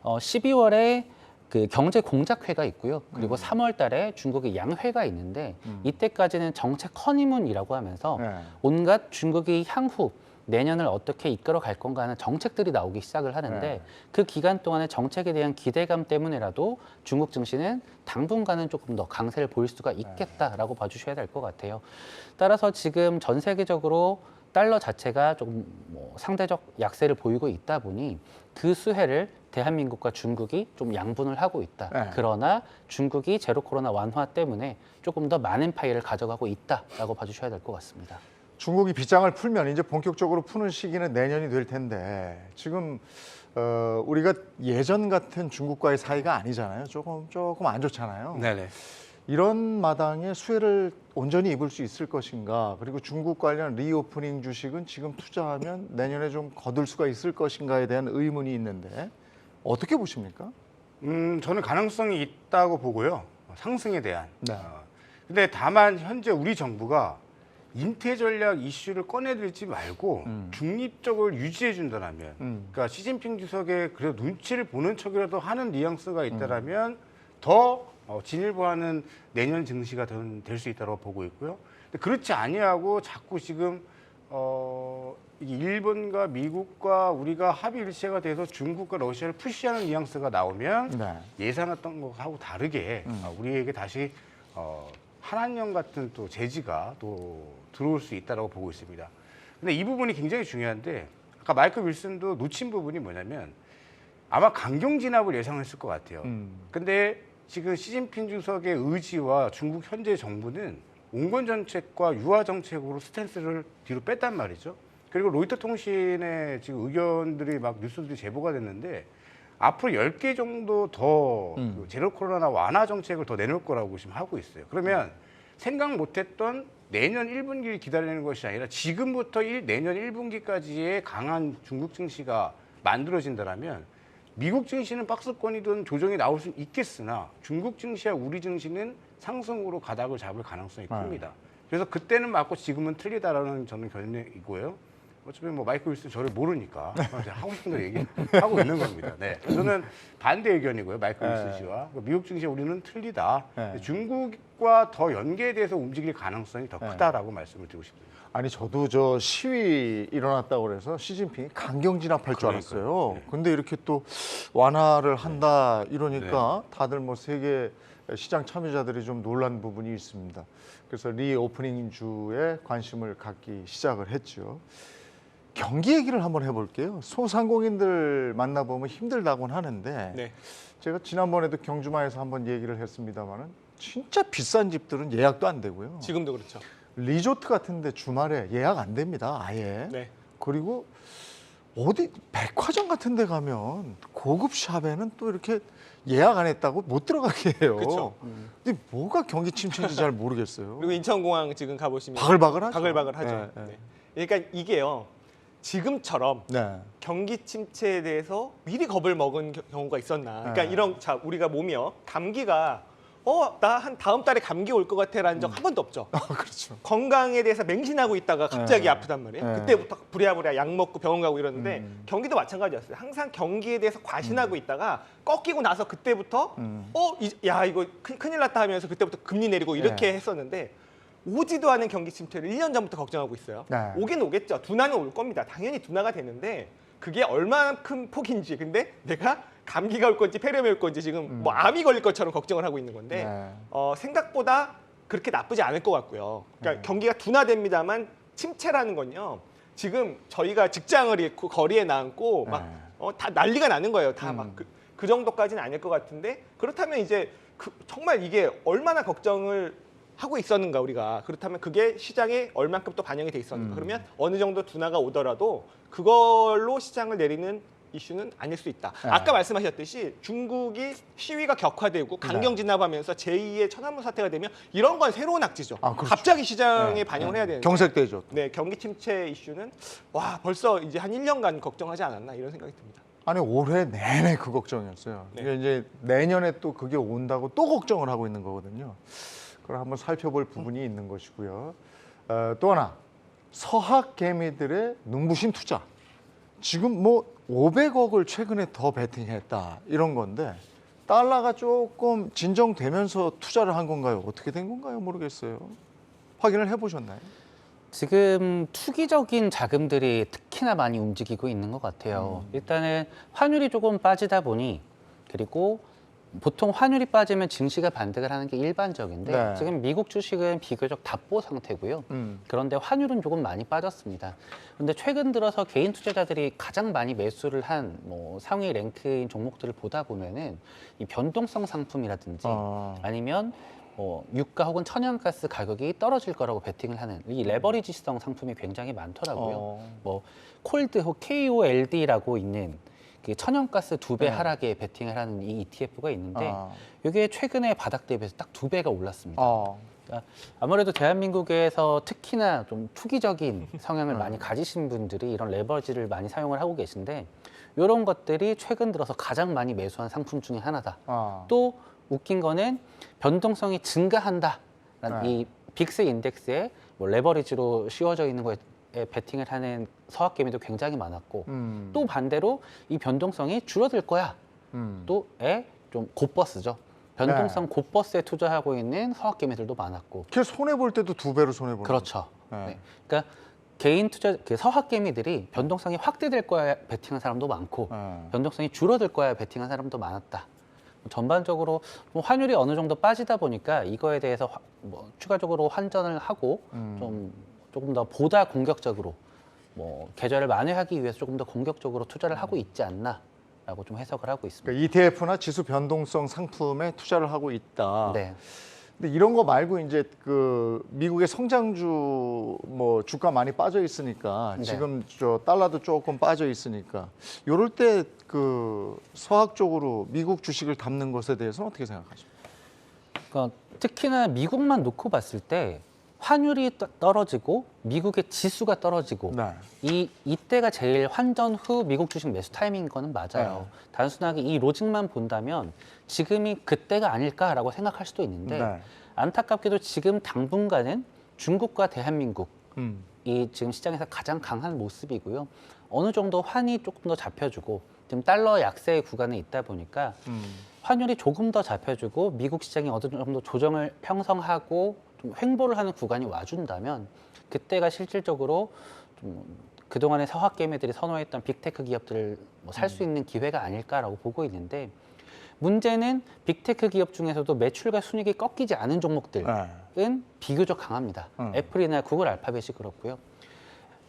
12월에 그 경제 공작회가 있고요. 그리고 3월 달에 중국의 양회가 있는데 이때까지는 정책 허니문이라고 하면서 네. 온갖 중국이 향후 내년을 어떻게 이끌어 갈 건가 하는 정책들이 나오기 시작을 하는데 네. 그 기간 동안에 정책에 대한 기대감 때문에라도 중국 증시는 당분간은 조금 더 강세를 보일 수가 있겠다라고 봐주셔야 될 것 같아요. 따라서 지금 전 세계적으로 달러 자체가 조금 상대적 약세를 보이고 있다 보니 그 수혜를 대한민국과 중국이 좀 양분을 하고 있다. 네. 그러나 중국이 제로 코로나 완화 때문에 조금 더 많은 파이를 가져가고 있다라고 봐주셔야 될 것 같습니다. 중국이 빗장을 풀면 이제 본격적으로 푸는 시기는 내년이 될 텐데 지금 우리가 예전 같은 중국과의 사이가 아니잖아요. 조금 안 좋잖아요. 네네. 이런 마당에 수혜를 온전히 입을 수 있을 것인가? 그리고 중국 관련 리오프닝 주식은 지금 투자하면 내년에 좀 거둘 수가 있을 것인가에 대한 의문이 있는데 어떻게 보십니까? 저는 가능성이 있다고 보고요. 상승에 대한. 네. 근데 다만 현재 우리 정부가 인태 전략 이슈를 꺼내들지 말고 중립적으로 유지해 준다면, 그러니까 시진핑 주석의 그래도 눈치를 보는 척이라도 하는 뉘앙스가 있다라면 더 진일보하는 내년 증시가 될 수 있다고 보고 있고요. 근데 그렇지 아니하고 자꾸 지금 이게 일본과 미국과 우리가 합의 일체가 돼서 중국과 러시아를 푸시하는 뉘앙스가 나오면 네. 예상했던 것하고 다르게 우리에게 다시 한한령 같은 또 제지가 또 들어올 수 있다고 보고 있습니다. 근데 이 부분이 굉장히 중요한데 아까 마이클 윌슨도 놓친 부분이 뭐냐면 아마 강경 진압을 예상했을 것 같아요. 근데 지금 시진핑 주석의 의지와 중국 현재 정부는 온건 정책과 유화 정책으로 스탠스를 뒤로 뺐단 말이죠. 그리고 로이터 통신의 지금 의견들이 막 뉴스들이 제보가 됐는데 앞으로 10개 정도 더 제로 코로나 완화 정책을 더 내놓을 거라고 지금 하고 있어요. 그러면 생각 못했던 내년 1분기를 기다리는 것이 아니라 지금부터 내년 1분기까지의 강한 중국 증시가 만들어진다면 미국 증시는 박스권이든 조정이 나올 수는 있겠으나 중국 증시와 우리 증시는 상승으로 가닥을 잡을 가능성이 큽니다. 그래서 그때는 맞고 지금은 틀리다라는 저는 견해이고요. 어차피 뭐 마이클 윌슨 저를 모르니까 하고 싶은 대로 얘기하고 있는 겁니다. 네. 저는 반대 의견이고요. 마이클 윌슨 씨와 미국 증시 우리는 틀리다. 네. 중국과 더 연계돼서 움직일 가능성이 더 크다라고 말씀을 드리고 싶습니다. 아니 저도 저 시위 일어났다고 그래서 시진핑이 강경 진압할 줄 알았어요. 네. 근데 이렇게 또 완화를 한다 이러니까 다들 뭐 세계 시장 참여자들이 좀 놀란 부분이 있습니다. 그래서 리오프닝 주에 관심을 갖기 시작을 했죠. 경기 얘기를 한번 해볼게요. 소상공인들 만나보면 힘들다고는 하는데 네. 제가 지난번에도 경주마에서 한번 얘기를 했습니다만은 진짜 비싼 집들은 예약도 안 되고요. 지금도 그렇죠. 리조트 같은데 주말에 예약 안 됩니다. 아예. 네. 그리고 어디 백화점 같은데 가면 고급 샵에는 또 이렇게 예약 안 했다고 못 들어가게 해요. 그렇죠. 근데 뭐가 경기 침체인지 잘 모르겠어요. 그리고 인천공항 지금 가보시면 바글바글하죠. 바글바글하죠. 네, 네. 네. 그러니까 이게요. 지금처럼 네. 경기 침체에 대해서 미리 겁을 먹은 경우가 있었나? 그러니까 네. 우리가 몸이요. 감기가 나 한 다음 달에 감기 올 것 같아라는 적 한 번도 없죠. 그렇죠. 건강에 대해서 맹신하고 있다가 갑자기 네. 아프단 말이에요. 네. 그때부터 부랴부랴 약 먹고 병원 가고 이러는데 경기도 마찬가지였어요. 항상 경기에 대해서 과신하고 있다가 꺾이고 나서 그때부터 이거 큰일 났다 하면서 그때부터 금리 내리고 이렇게 했었는데 오지도 않은 경기 침체를 1년 전부터 걱정하고 있어요. 네. 오긴 오겠죠. 둔화는 올 겁니다. 당연히 둔화가 되는데 그게 얼마만큼 폭인지. 근데 내가 감기가 올 건지 폐렴이 올 건지 지금 뭐 암이 걸릴 것처럼 걱정을 하고 있는 건데 네. 생각보다 그렇게 나쁘지 않을 것 같고요. 그러니까 경기가 둔화됩니다만 침체라는 건요. 지금 저희가 직장을 잃고 거리에 나앉고 막 다 난리가 나는 거예요. 다 막 그 정도까지는 아닐 것 같은데 그렇다면 이제 정말 이게 얼마나 걱정을 하고 있었는가 우리가. 그렇다면 그게 시장에 얼만큼 또 반영이 돼 있었는가. 그러면 어느 정도 둔화가 오더라도 그걸로 시장을 내리는 이슈는 아닐 수 있다. 네. 아까 말씀하셨듯이 중국이 시위가 격화되고 강경 진압하면서 제2의 천안문 사태가 되면 이런 건 새로운 악재죠. 아, 그렇죠. 갑자기 시장에 네. 반영을 해야 되는데 경색되죠. 네, 경기 침체 이슈는 와 벌써 이제 한 1년간 걱정하지 않았나 이런 생각이 듭니다. 아니 올해 내내 그 걱정이었어요. 네. 이게 이제 내년에 또 그게 온다고 또 걱정을 하고 있는 거거든요. 그걸 한번 살펴볼 부분이 있는 것이고요. 또 하나 서학 개미들의 눈부신 투자. 지금 뭐 500억을 최근에 더 베팅했다 이런 건데 달러가 조금 진정되면서 투자를 한 건가요? 어떻게 된 건가요? 모르겠어요. 확인을 해보셨나요? 지금 투기적인 자금들이 특히나 많이 움직이고 있는 것 같아요. 일단은 환율이 조금 빠지다 보니 그리고 보통 환율이 빠지면 증시가 반등을 하는 게 일반적인데 네. 지금 미국 주식은 비교적 답보 상태고요. 그런데 환율은 조금 많이 빠졌습니다. 그런데 최근 들어서 개인 투자자들이 가장 많이 매수를 한 뭐 상위 랭크인 종목들을 보다 보면은 이 변동성 상품이라든지 아니면 유가 혹은 천연가스 가격이 떨어질 거라고 베팅을 하는 이 레버리지성 상품이 굉장히 많더라고요. 뭐 콜드 혹 KOLD라고 있는 그 천연가스 2배 네. 하락에 베팅을 하는 이 ETF가 있는데 이게 최근에 바닥 대비해서 딱 2배가 올랐습니다. 그러니까 아무래도 대한민국에서 특히나 좀 투기적인 성향을 많이 가지신 분들이 이런 레버리지를 많이 사용을 하고 계신데 이런 것들이 최근 들어서 가장 많이 매수한 상품 중에 하나다. 또 웃긴 거는 변동성이 증가한다. 이 빅스 인덱스에 뭐 레버리지로 씌워져 있는 거에 베팅을 하는 서학개미도 굉장히 많았고 또 반대로 이 변동성이 줄어들 거야. 또에 좀 곧버스죠. 변동성 곧버스에 투자하고 있는 서학개미들도 많았고. 걔 손해 볼 때도 2배로 손해 보는. 그렇죠. 네. 네. 그러니까 개인 투자 그 서학개미들이 변동성이 확대될 거야 베팅한 사람도 많고 변동성이 줄어들 거야 베팅한 사람도 많았다. 전반적으로 뭐 환율이 어느 정도 빠지다 보니까 이거에 대해서 뭐 추가적으로 환전을 하고 조금 더 보다 공격적으로 뭐 계좌를 만회하기 위해서 조금 더 공격적으로 투자를 하고 있지 않나라고 좀 해석을 하고 있습니다. 그러니까 ETF나 지수 변동성 상품에 투자를 하고 있다. 네. 근데 이런 거 말고 이제 그 미국의 성장주 뭐 주가 많이 빠져 있으니까 네. 지금 저 달러도 조금 빠져 있으니까 이럴 때 그 서학적으로 미국 주식을 담는 것에 대해서는 어떻게 생각하십니까? 그러니까 특히나 미국만 놓고 봤을 때 환율이 떨어지고 미국의 지수가 떨어지고 이때가 제일 환전 후 미국 주식 매수 타이밍인 거는 맞아요. 단순하게 이 로직만 본다면 지금이 그때가 아닐까라고 생각할 수도 있는데 안타깝게도 지금 당분간은 중국과 대한민국 이 지금 시장에서 가장 강한 모습이고요. 어느 정도 환이 조금 더 잡혀주고 지금 달러 약세 구간에 있다 보니까 환율이 조금 더 잡혀주고 미국 시장이 어느 정도 조정을 형성하고 좀 횡보를 하는 구간이 와준다면 그때가 실질적으로 좀 그동안의 서학개미들이 선호했던 빅테크 기업들을 뭐 살 수 있는 기회가 아닐까라고 보고 있는데 문제는 빅테크 기업 중에서도 매출과 순이익이 꺾이지 않은 종목들은 비교적 강합니다. 애플이나 구글 알파벳이 그렇고요.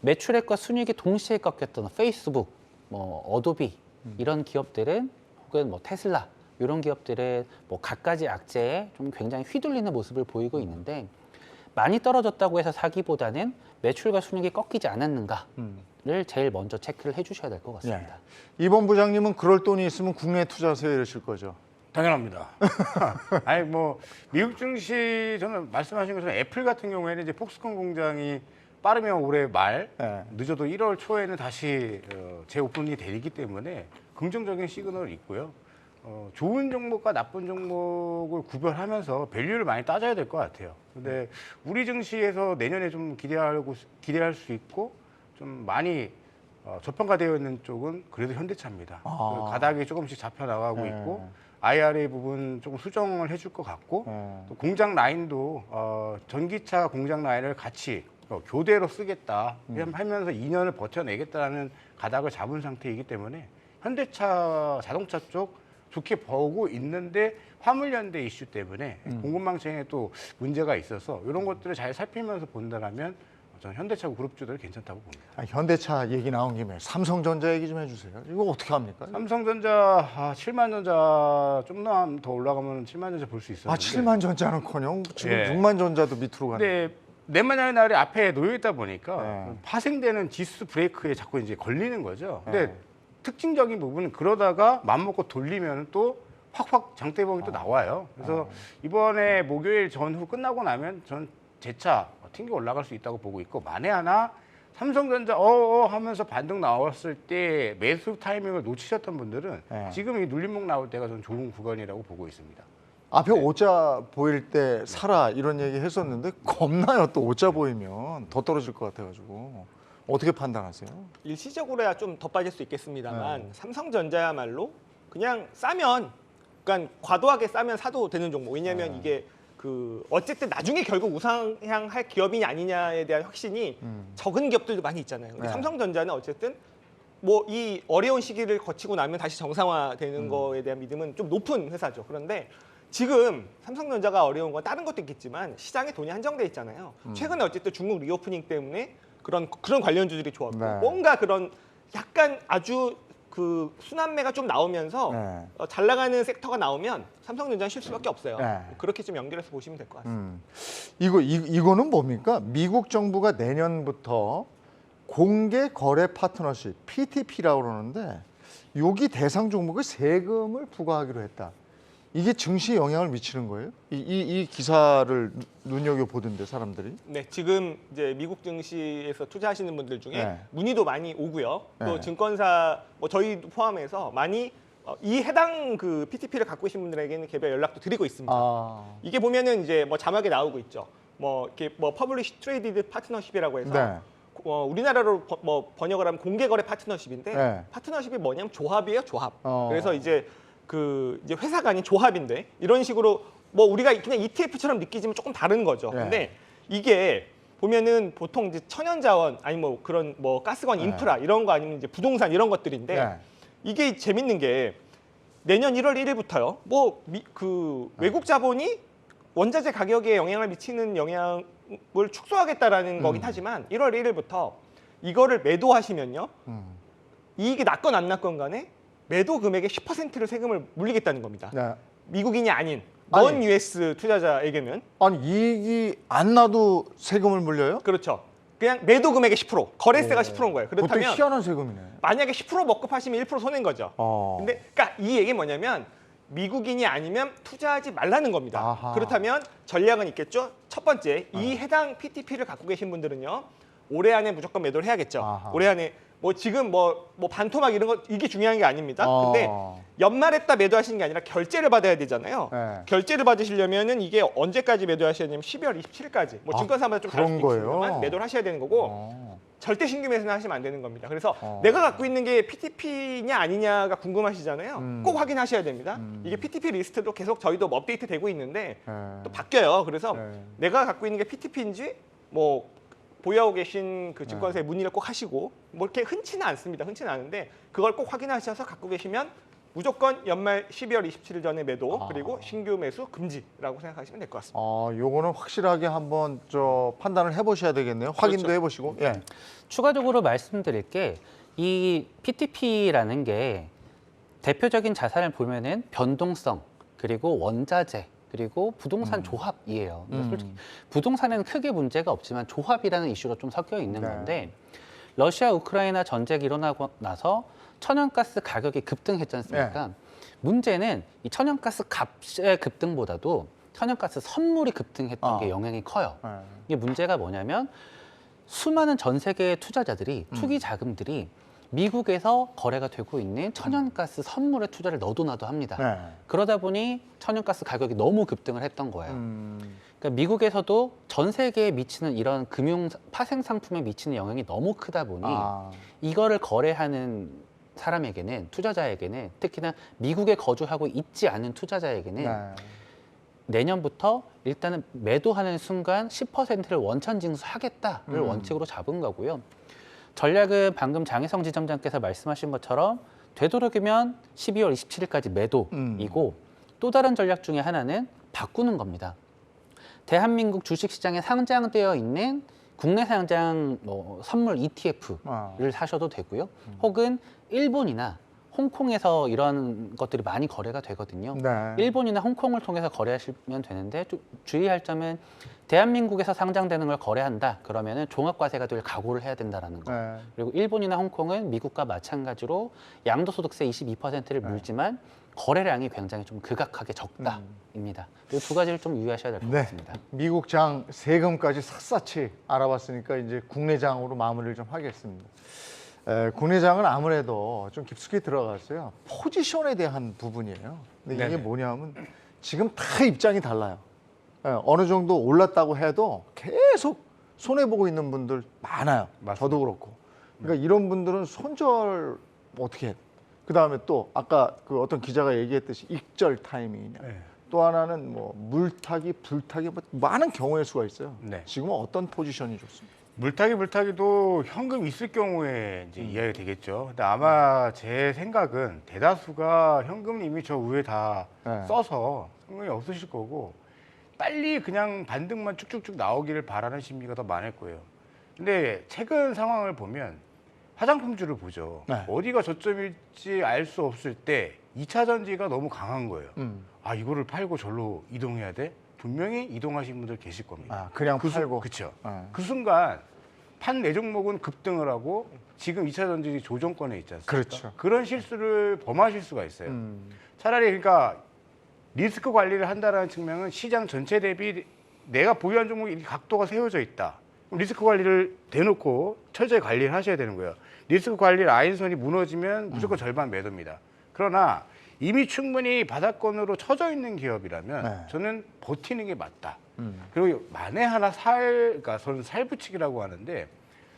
매출액과 순이익이 동시에 꺾였던 페이스북, 뭐 어도비 이런 기업들은 혹은 뭐 테슬라 이런 기업들의 뭐 갖가지 악재에 좀 굉장히 휘둘리는 모습을 보이고 있는데 많이 떨어졌다고 해서 사기보다는 매출과 순이익이 꺾이지 않았는가를 제일 먼저 체크를 해주셔야 될 것 같습니다. 이번 부장님은 그럴 돈이 있으면 국내 투자하세요 이러실 거죠? 당연합니다. 아니 뭐 미국 증시 저는 말씀하신 것처럼 애플 같은 경우에는 이제 폭스콘 공장이 빠르면 올해 말 늦어도 1월 초에는 다시 재오픈이 되기 때문에 긍정적인 시그널이 있고요. 좋은 종목과 나쁜 종목을 구별하면서 밸류를 많이 따져야 될 것 같아요. 근데 우리 증시에서 내년에 좀 기대할 수 있고 좀 많이 저평가되어 있는 쪽은 그래도 현대차입니다. 가닥이 조금씩 잡혀 나가고 있고 IRA 부분 조금 수정을 해줄 것 같고 또 공장 라인도 전기차 공장 라인을 같이 교대로 쓰겠다 하면서 2년을 버텨내겠다는 가닥을 잡은 상태이기 때문에 현대차 자동차 쪽 좋게 보고 있는데 화물연대 이슈 때문에 공급망청에 또 문제가 있어서 이런 것들을 잘 살피면서 본다면 저는 현대차 그룹주들 괜찮다고 봅니다. 현대차 얘기 나온 김에 삼성전자 얘기 좀 해주세요. 이거 어떻게 합니까? 삼성전자 7만 전자 좀만 더 올라가면 7만 전자 볼 수 있었는데 7만 전자는커녕 지금 6만 전자도 밑으로 가네. 근데 내만의 날이 앞에 놓여 있다 보니까 파생되는 지수 브레이크에 자꾸 이제 걸리는 거죠. 근데 특징적인 부분은 그러다가 맘먹고 돌리면 또 확확 장대봉이 또 나와요. 그래서 이번에 목요일 전후 끝나고 나면 전 재차 튕겨 올라갈 수 있다고 보고 있고, 만에 하나 삼성전자 하면서 반등 나왔을 때 매수 타이밍을 놓치셨던 분들은 네. 지금 이 눌림목 나올 때가 전 좋은 구간이라고 보고 있습니다. 앞에 오자 보일 때 사라 이런 얘기 했었는데 겁나요. 또 오자 보이면 더 떨어질 것 같아가지고 어떻게 판단하세요? 일시적으로야 좀 더 빠질 수 있겠습니다만 삼성전자야말로 그냥 싸면, 그러니까 과도하게 싸면 사도 되는 종목. 왜냐하면 이게 그 어쨌든 나중에 결국 우상향할 기업이냐 아니냐에 대한 확신이 적은 기업들도 많이 있잖아요. 근데 네. 삼성전자는 어쨌든 뭐 이 어려운 시기를 거치고 나면 다시 정상화되는 거에 대한 믿음은 좀 높은 회사죠. 그런데 지금 삼성전자가 어려운 건 다른 것도 있겠지만 시장에 돈이 한정돼 있잖아요. 최근에 어쨌든 중국 리오프닝 때문에 그런 관련주들이 좋았고, 네. 뭔가 그런 약간 아주 그 순환매가 좀 나오면서 네. 잘 나가는 섹터가 나오면 삼성전자는 쉴 수밖에 없어요. 네. 그렇게 좀 연결해서 보시면 될 것 같습니다. 이거는 뭡니까? 미국 정부가 내년부터 공개 거래 파트너십 (PTP라고) 그러는데 여기 대상 종목에 세금을 부과하기로 했다. 이게 증시에 영향을 미치는 거예요? 이 기사를 눈여겨 보던데 사람들이. 네, 지금 이제 미국 증시에서 투자하시는 분들 중에 네. 문의도 많이 오고요. 또 네. 증권사 뭐 저희도 포함해서 많이 이 해당 그 PTP를 갖고 계신 분들에게는 개별 연락도 드리고 있습니다. 아, 이게 보면은 이제 뭐 자막에 나오고 있죠. 뭐 이렇게 뭐 퍼블리시 트레이디드 파트너십이라고 해서 네. 우리나라로 번역을 하면 공개거래 파트너십인데, 네. 파트너십이 뭐냐면 조합이에요, 조합. 어. 그래서 이제 이제 회사가 아닌 조합인데 이런 식으로 뭐 우리가 그냥 ETF처럼 느끼지만 조금 다른 거죠. 네. 근데 이게 보면은 보통 이제 천연자원 아니 뭐 그런 뭐 가스관 인프라 이런 거 아니면 이제 부동산 이런 것들인데 네. 이게 재밌는 게 내년 1월 1일부터요. 외국 자본이 원자재 가격에 영향을 미치는 영향을 축소하겠다라는 거긴 하지만 1월 1일부터 이거를 매도하시면요. 이익이 났건 안 났건 간에 매도 금액의 10%를 세금을 물리겠다는 겁니다. 네. 미국인이 아닌 아니. 넌 US 투자자에게는. 아니 이익이 안 나도 세금을 물려요? 그렇죠. 그냥 매도 금액의 10%, 거래세가 10%인 거예요. 그것도 그렇다면 희한한 세금이네. 만약에 10% 먹급하시면 1% 손해인 거죠. 근데 그러니까 이 얘기는 뭐냐면 미국인이 아니면 투자하지 말라는 겁니다. 아하. 그렇다면 전략은 있겠죠. 첫 번째, 이 해당 PTP를 갖고 계신 분들은요. 올해 안에 무조건 매도를 해야겠죠. 아하. 올해 안에 뭐 지금 뭐 반토막 이런 거 이게 중요한 게 아닙니다. 근데 연말에다 매도하시는 게 아니라 결제를 받아야 되잖아요. 네. 결제를 받으시려면은 이게 언제까지 매도하셔야 되냐면 12월 27일까지. 뭐 증권사마다 좀 다를 그런 수도 거예요? 있습니다만 매도를 하셔야 되는 거고 어. 절대 신규 매수는 하시면 안 되는 겁니다. 그래서 내가 갖고 있는 게 PTP냐 아니냐가 궁금하시잖아요. 꼭 확인하셔야 됩니다. 이게 PTP 리스트도 계속 저희도 뭐 업데이트 되고 있는데 네. 또 바뀌어요. 그래서 네. 내가 갖고 있는 게 PTP인지 뭐 보유하고 계신 그 증권사에 문의를 꼭 하시고 뭐 이렇게 흔치는 않습니다. 흔치는 않은데 그걸 꼭 확인하셔서 갖고 계시면 무조건 연말 12월 27일 전에 매도 그리고 신규 매수 금지라고 생각하시면 될 것 같습니다. 요거는 확실하게 한번 판단을 해보셔야 되겠네요. 확인도 해보시고. 예. 추가적으로 말씀드릴 게 이 PTP라는 게 대표적인 자산을 보면은 변동성 그리고 원자재 그리고 부동산 조합이에요. 근데 솔직히 부동산에는 크게 문제가 없지만 조합이라는 이슈가 좀 섞여 있는 네. 건데 러시아 우크라이나 전쟁이 일어나고 나서 천연가스 가격이 급등했지 않습니까? 문제는 이 천연가스 값의 급등보다도 천연가스 선물이 급등했던 게 영향이 커요. 이게 문제가 뭐냐면 수많은 전 세계의 투자자들이 투기 자금들이 미국에서 거래가 되고 있는 천연가스 선물에 투자를 너도 나도 합니다. 네. 그러다 보니 천연가스 가격이 너무 급등을 했던 거예요. 그러니까 미국에서도 전 세계에 미치는 이런 금융 파생 상품에 미치는 영향이 너무 크다 보니 이거를 거래하는 사람에게는 투자자에게는 특히나 미국에 거주하고 있지 않은 투자자에게는 내년부터 일단은 매도하는 순간 10%를 원천 징수하겠다를 원칙으로 잡은 거고요. 전략은 방금 장혜성 지점장께서 말씀하신 것처럼 되도록이면 12월 27일까지 매도이고 또 다른 전략 중에 하나는 바꾸는 겁니다. 대한민국 주식시장에 상장되어 있는 국내 상장 선물 ETF를 사셔도 되고요. 혹은 일본이나 홍콩에서 이런 것들이 많이 거래가 되거든요. 네. 일본이나 홍콩을 통해서 거래하시면 되는데 좀 주의할 점은 대한민국에서 상장되는 걸 거래한다. 그러면은 종합과세가 될 각오를 해야 된다라는 거. 네. 그리고 일본이나 홍콩은 미국과 마찬가지로 양도소득세 22%를 물지만 거래량이 굉장히 좀 극악하게 적다입니다. 이 두 가지를 좀 유의하셔야 될 것 네. 같습니다. 미국 장 세금까지 샅샅이 알아봤으니까 이제 국내 장으로 마무리를 좀 하겠습니다. 국내 장은 아무래도 좀 깊숙이 들어갔어요. 포지션에 대한 부분이에요. 근데 이게 네네. 뭐냐면 지금 다 입장이 달라요. 어느 정도 올랐다고 해도 계속 손해 보고 있는 분들 많아요. 맞습니다. 저도 그렇고. 그러니까 이런 분들은 손절 어떻게 해? 그다음에 또 아까 그 어떤 기자가 얘기했듯이 익절 타이밍이냐. 네. 또 하나는 뭐 물타기, 불타기 뭐 많은 경우의 수가 있어요. 네. 지금은 어떤 포지션이 좋습니까? 물타기도 현금 있을 경우에 이제 이해가 되겠죠. 근데 아마 제 생각은 대다수가 현금 이미 저 위에 다 네. 써서 현금이 없으실 거고 빨리 그냥 반등만 쭉쭉쭉 나오기를 바라는 심리가 더 많을 거예요. 근데 최근 상황을 보면 화장품주를 보죠. 네. 어디가 저점일지 알 수 없을 때 2차 전지가 너무 강한 거예요. 아, 이거를 팔고 절로 이동해야 돼? 분명히 이동하신 분들 계실 겁니다. 아, 그냥 팔고. 그렇죠. 네. 그 순간 판 내 종목은 급등을 하고 지금 2차 전지 조정권에 있지 않습니까? 그렇죠. 그런 실수를 범하실 수가 있어요. 차라리 그러니까 리스크 관리를 한다는 측면은 시장 전체 대비 내가 보유한 종목이 이 각도가 세워져 있다. 그럼 리스크 관리를 대놓고 철저히 관리를 하셔야 되는 거예요. 리스크 관리 라인선이 무너지면 무조건 절반 매도입니다. 그러나 이미 충분히 바닥권으로 쳐져 있는 기업이라면 네. 저는 버티는 게 맞다. 그리고 만에 하나 그러니까 저는 살붙이기라고 하는데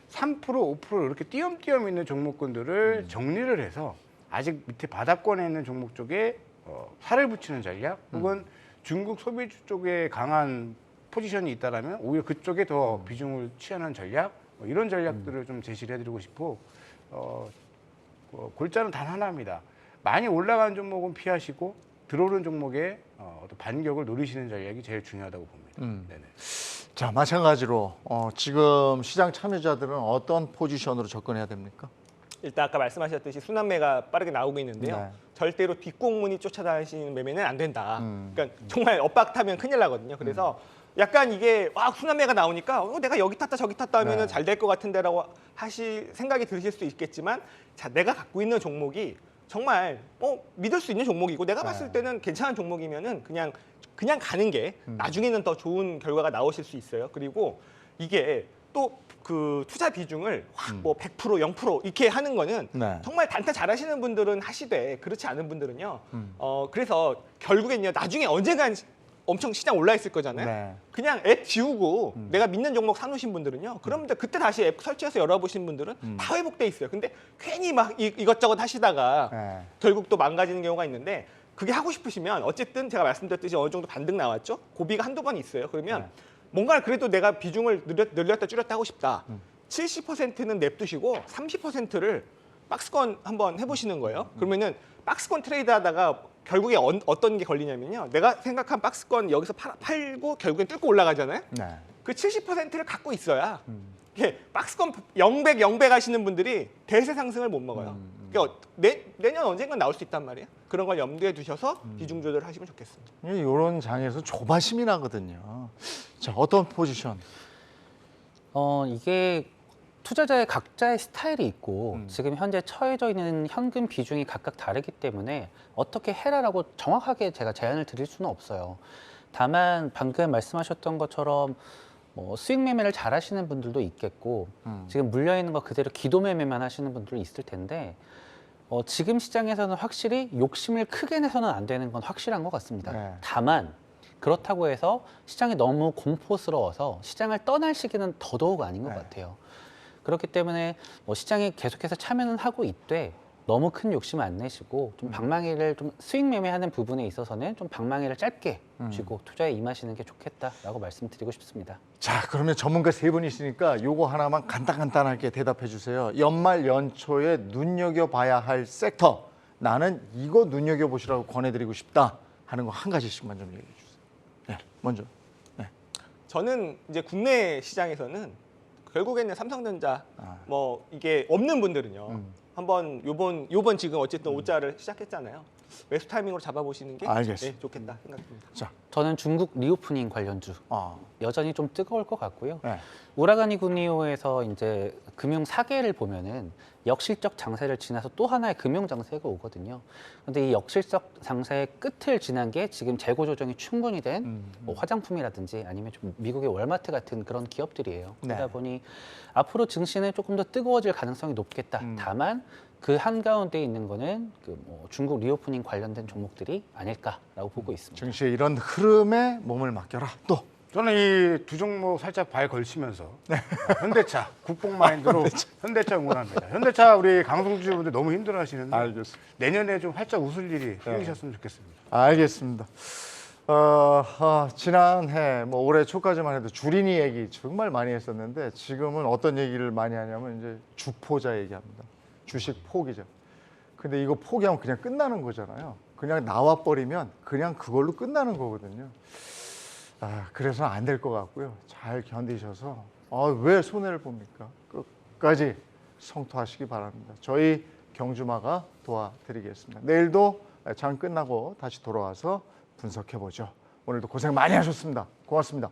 3% 5% 이렇게 띄엄띄엄 있는 종목군들을 정리를 해서 아직 밑에 바닥권에 있는 종목 쪽에 살을 붙이는 전략 혹은 중국 소비주 쪽에 강한 포지션이 있다라면 오히려 그쪽에 더 비중을 취하는 전략 이런 전략들을 좀 제시를 해드리고 싶고 골자는 단 하나입니다. 많이 올라간 종목은 피하시고 들어오는 종목에 어떤 반격을 노리시는 전략이 제일 중요하다고 봅니다. 네네. 자, 마찬가지로 지금 시장 참여자들은 어떤 포지션으로 접근해야 됩니까? 일단 아까 말씀하셨듯이 순환매가 빠르게 나오고 있는데요. 네. 절대로 뒷공문이 쫓아다니시는 매매는 안 된다. 그러니까 정말 엇박 타면 큰일 나거든요. 그래서 약간 이게 와 순환매가 나오니까 내가 여기 탔다 저기 탔다 하면 네. 잘 될 것 같은데라고 하실 생각이 드실 수 있겠지만 자 내가 갖고 있는 종목이 정말 믿을 수 있는 종목이고 내가 봤을 때는 괜찮은 종목이면은 그냥 가는 게 나중에는 더 좋은 결과가 나오실 수 있어요. 그리고 이게 또 그 투자 비중을 확 뭐 100% 0% 이렇게 하는 거는 네. 정말 단타 잘하시는 분들은 하시되 그렇지 않은 분들은요. 그래서 결국엔요 나중에 언젠간 엄청 시장 올라 있을 거잖아요. 네. 그냥 앱 지우고 내가 믿는 종목 사놓으신 분들은요. 그러면 그때 다시 앱 설치해서 열어보신 분들은 다 회복돼 있어요. 근데 괜히 막 이것저것 하시다가 네. 결국 또 망가지는 경우가 있는데 그게 하고 싶으시면 어쨌든 제가 말씀드렸듯이 어느 정도 반등 나왔죠. 고비가 한두 번 있어요. 그러면 뭔가 그래도 내가 비중을 늘렸다 줄였다 하고 싶다. 70%는 냅두시고 30%를 박스권 한번 해보시는 거예요. 그러면은 박스권 트레이드 하다가 결국에 어떤 게 걸리냐면요. 내가 생각한 박스권 여기서 팔고 결국엔 뚫고 올라가잖아요. 네. 그 70%를 갖고 있어야 이게 박스권 영백 하시는 분들이 대세 상승을 못 먹어요. 그러니까 내년 언젠간 나올 수 있단 말이에요. 그런 걸 염두에 두셔서 비중 조절을 하시면 좋겠습니다. 이런 장에서 조바심이 나거든요. 자, 어떤 포지션? 이게 투자자의 각자의 스타일이 있고 지금 현재 처해져 있는 현금 비중이 각각 다르기 때문에 어떻게 해라라고 정확하게 제가 제안을 드릴 수는 없어요. 다만 방금 말씀하셨던 것처럼 뭐 수익 매매를 잘 하시는 분들도 있겠고 지금 물려 있는 거 그대로 기도 매매만 하시는 분들도 있을 텐데 지금 시장에서는 확실히 욕심을 크게 내서는 안 되는 건 확실한 것 같습니다. 네. 다만 그렇다고 해서 시장이 너무 공포스러워서 시장을 떠날 시기는 더더욱 아닌 것 네. 같아요. 그렇기 때문에 시장이 계속해서 참여는 하고 있되 너무 큰 욕심 안 내시고 좀 방망이를 좀 수익 매매하는 부분에 있어서는 좀 방망이를 짧게 쥐고 투자에 임하시는 게 좋겠다라고 말씀드리고 싶습니다. 자, 그러면 전문가 세 분이시니까 요거 하나만 간단하게 대답해 주세요. 연말 연초에 눈여겨봐야 할 섹터. 나는 이거 눈여겨보시라고 권해드리고 싶다 하는 거 한 가지씩만 좀 얘기해 주세요. 네, 먼저. 네. 저는 이제 국내 시장에서는 결국에는 삼성전자 뭐 이게 없는 분들은요. 한번 요번 지금 어쨌든 오자를 시작했잖아요. 매수 타이밍으로 잡아보시는 게 알겠습니다. 네, 좋겠다 생각합니다. 자, 저는 중국 리오프닝 관련주 아, 여전히 좀 뜨거울 것 같고요. 네. 우라가니 구니오에서 이제 금융 사계를 보면은 역실적 장세를 지나서 또 하나의 금융 장세가 오거든요. 근데 이 역실적 장세의 끝을 지난 게 지금 재고 조정이 충분히 된 뭐 화장품이라든지 아니면 좀 미국의 월마트 같은 그런 기업들이에요. 네. 그러다 보니 앞으로 증시는 조금 더 뜨거워질 가능성이 높겠다. 다만 그 한가운데 있는 거는 그 뭐 중국 리오프닝 관련된 종목들이 아닐까라고 보고 있습니다. 증시의 이런 흐름에 몸을 맡겨라. 또 저는 이 두 종목 살짝 발 걸치면서 현대차 국뽕 마인드로 현대차 응원합니다. 현대차 우리 강성주분들 너무 힘들어하시는데 알겠습니다. 내년에 좀 활짝 웃을 일이 생기셨으면 좋겠습니다. 알겠습니다. 지난해 뭐 올해 초까지만 해도 주린이 얘기 정말 많이 했었는데 지금은 어떤 얘기를 많이 하냐면 이제 주포자 얘기합니다. 주식 포기죠. 근데 이거 포기하면 그냥 끝나는 거잖아요. 그냥 나와 버리면 그냥 그걸로 끝나는 거거든요. 그래서 안 될 것 같고요. 잘 견디셔서 왜 손해를 봅니까? 끝까지 성토하시기 바랍니다. 저희 경주마가 도와드리겠습니다. 내일도 장 끝나고 다시 돌아와서 분석해보죠. 오늘도 고생 많이 하셨습니다. 고맙습니다.